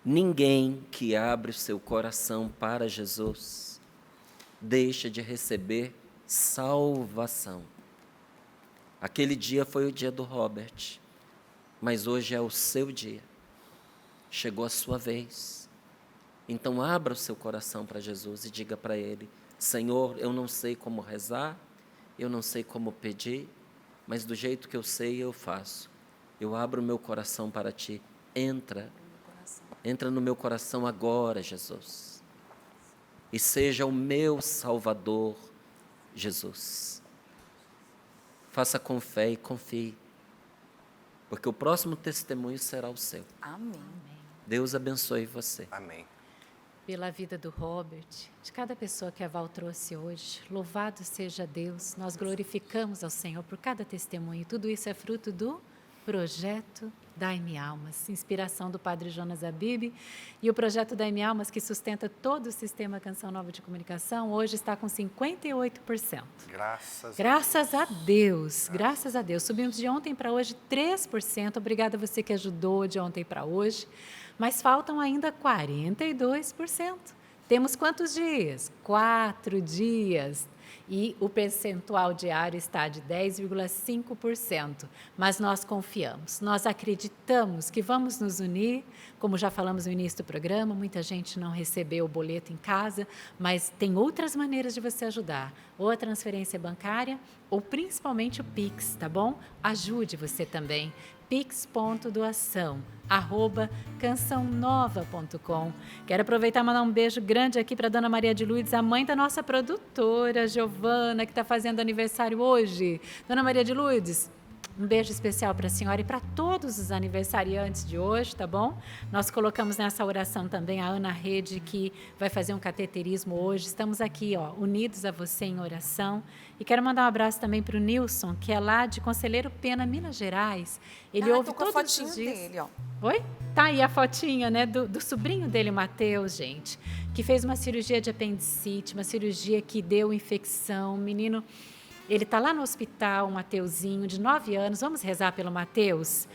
Ninguém que abre o seu coração para Jesus deixa de receber salvação. Aquele dia foi o dia do Robert, mas hoje é o seu dia. Chegou a sua vez. Então abra o seu coração para Jesus e diga para Ele, Senhor, eu não sei como rezar, eu não sei como pedir, mas do jeito que eu sei eu faço. Eu abro o meu coração para Ti. Entra no meu coração agora, Jesus. E seja o meu Salvador, Jesus. Faça com fé e confie, porque o próximo testemunho será o seu. Amém. Deus abençoe você. Amém. Pela vida do Robert, de cada pessoa que a Val trouxe hoje, louvado seja Deus, nós glorificamos ao Senhor por cada testemunho. Tudo isso é fruto do projeto Dai-me Almas, inspiração do Padre Jonas Abib, e o projeto Dai-me Almas, que sustenta todo o sistema Canção Nova de Comunicação, hoje está com 58%. Graças a Deus, graças a Deus. Subimos de ontem para hoje 3%, obrigada a você que ajudou de ontem para hoje, mas faltam ainda 42%. Temos quantos dias? 4 dias. e o percentual diário está de 10,5%. Mas nós confiamos, nós acreditamos que vamos nos unir, como já falamos no início do programa, muita gente não recebeu o boleto em casa, mas tem outras maneiras de você ajudar, ou a transferência bancária, ou principalmente o Pix, tá bom? Ajude você também. pix.doação@cançãonova.com. Quero aproveitar e mandar um beijo grande aqui para Dona Maria de Lourdes, a mãe da nossa produtora, Giovana, que está fazendo aniversário hoje. Dona Maria de Lourdes, um beijo especial para a senhora e para todos os aniversariantes de hoje, tá bom? Nós colocamos nessa oração também a Ana Rede, que vai fazer um cateterismo hoje. Estamos aqui, ó, unidos a você em oração. E quero mandar um abraço também para o Nilson, que é lá de Conselheiro Pena, Minas Gerais. Ele ouve tô com a todos fotinho os dias. dele, ó. Oi? Tá aí a fotinha, né, do sobrinho dele, o Matheus, gente, que fez uma cirurgia de apendicite, uma cirurgia que deu infecção. O menino, ele está lá no hospital, o Mateuzinho, de 9 anos. Vamos rezar pelo Mateus?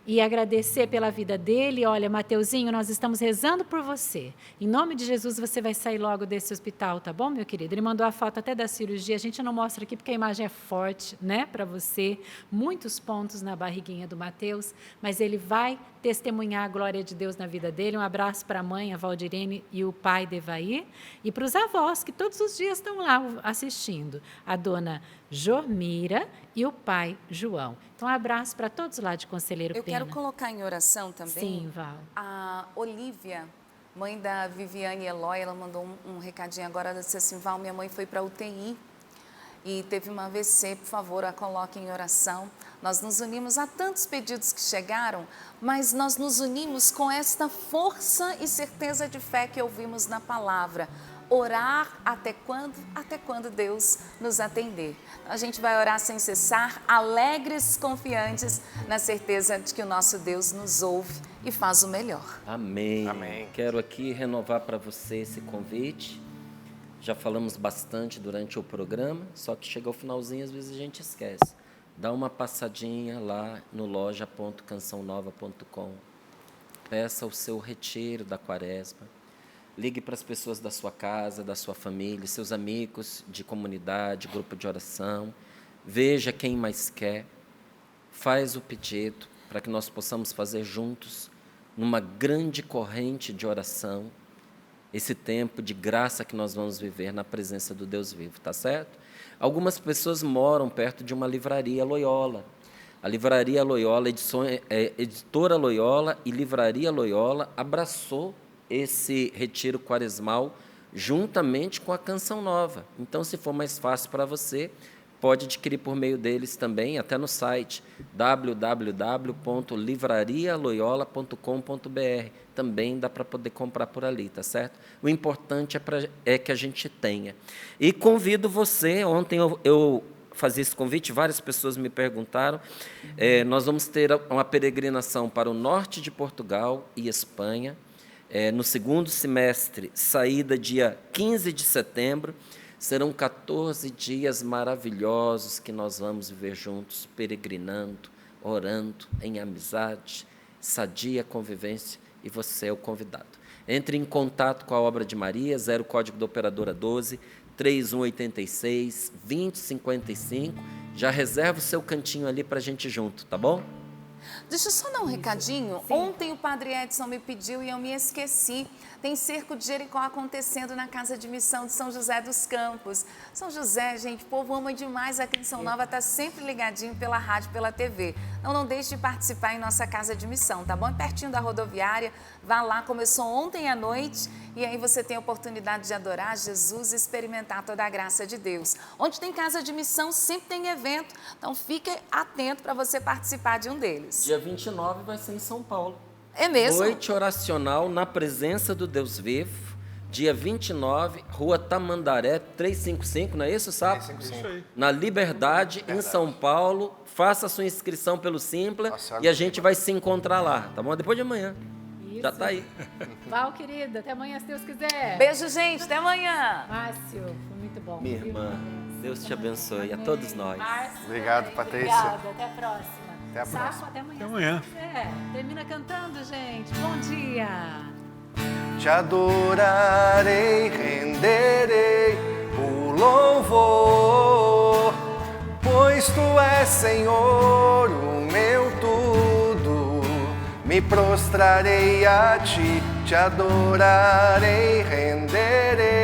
E agradecer pela vida dele. Olha, Mateuzinho, nós estamos rezando por você. Em nome de Jesus, você vai sair logo desse hospital, tá bom, meu querido? Ele mandou a foto até da cirurgia. A gente não mostra aqui porque a imagem é forte, né, para você. Muitos pontos na barriguinha do Mateus, mas ele vai testemunhar a glória de Deus na vida dele. Um abraço para a mãe, a Valdirene, e o pai, Devair. E para os avós, que todos os dias estão lá assistindo. A dona Jormira e o pai, João. Então, um abraço para todos lá de Conselheiro Eu Pena. quero colocar em oração também. Sim, Val. A Olívia, mãe da Viviane Eloy, ela mandou um recadinho agora. Ela disse assim: Val, minha mãe foi para UTI e teve uma AVC, por favor, a coloque em oração. Nós nos unimos a tantos pedidos que chegaram, mas nós nos unimos com esta força e certeza de fé que ouvimos na palavra. Orar até quando Deus nos atender. A gente vai orar sem cessar, alegres, confiantes, na certeza de que o nosso Deus nos ouve e faz o melhor. Amém. Amém. Quero aqui renovar para você esse convite. Já falamos bastante durante o programa, só que chega ao finalzinho, às vezes a gente esquece. Dá uma passadinha lá no loja.cançãonova.com. Peça o seu retiro da quaresma. Ligue para as pessoas da sua casa, da sua família, seus amigos de comunidade, grupo de oração. Veja quem mais quer. Faz o pedido para que nós possamos fazer juntos, numa grande corrente de oração, esse tempo de graça que nós vamos viver na presença do Deus vivo, tá certo? Algumas pessoas moram perto de uma livraria Loyola. A livraria Loyola, editora Loyola e livraria Loyola abraçou esse retiro quaresmal juntamente com a Canção Nova. Então, se for mais fácil para você, pode adquirir por meio deles também, até no site www.livrarialoyola.com.br. Também dá para poder comprar por ali, tá certo? O importante é que a gente tenha. E convido você, ontem eu fazia esse convite, várias pessoas me perguntaram, nós vamos ter uma peregrinação para o norte de Portugal e Espanha, no segundo semestre, saída dia 15 de setembro, serão 14 dias maravilhosos que nós vamos viver juntos, peregrinando, orando, em amizade, sadia convivência, e você é o convidado. Entre em contato com a Obra de Maria, 0 código da operadora 12, 3186 2055, já reserva o seu cantinho ali para a gente ir junto, tá bom? Deixa eu só dar um recadinho. Sim. Ontem o Padre Edson me pediu e eu me esqueci. Tem cerco de Jericó acontecendo na Casa de Missão de São José dos Campos. São José, gente, o povo ama demais a Canção Nova, está sempre ligadinho pela rádio, pela TV. Então não deixe de participar em nossa Casa de Missão, tá bom? É pertinho da rodoviária, vá lá, começou ontem à noite e aí você tem a oportunidade de adorar Jesus e experimentar toda a graça de Deus. Onde tem Casa de Missão, sempre tem evento, então fique atento para você participar de um deles. Dia 29 vai ser em São Paulo. É mesmo? Noite oracional na presença do Deus vivo. Dia 29, Rua Tamandaré, 355, não é isso, Sapo? 355. Isso aí. Na Liberdade, em São Paulo. Faça a sua inscrição pelo Simpla Nossa, e a gente vai se encontrar lá, tá bom? Depois de amanhã. Isso. Já tá aí. Val, querida, até amanhã, se Deus quiser. Beijo, gente. Até amanhã. Márcio, foi muito bom. Minha viu? irmã, Deus te abençoe, a todos nós. Márcio, Obrigado, também. Patrícia. Obrigada, até a próxima. Até a Sapo, próxima. até amanhã. Até amanhã. se quiser. Termina cantando, gente. Bom dia. Te adorarei, renderei o louvor, pois Tu és, Senhor, o meu tudo. Me prostrarei a Ti, Te adorarei, renderei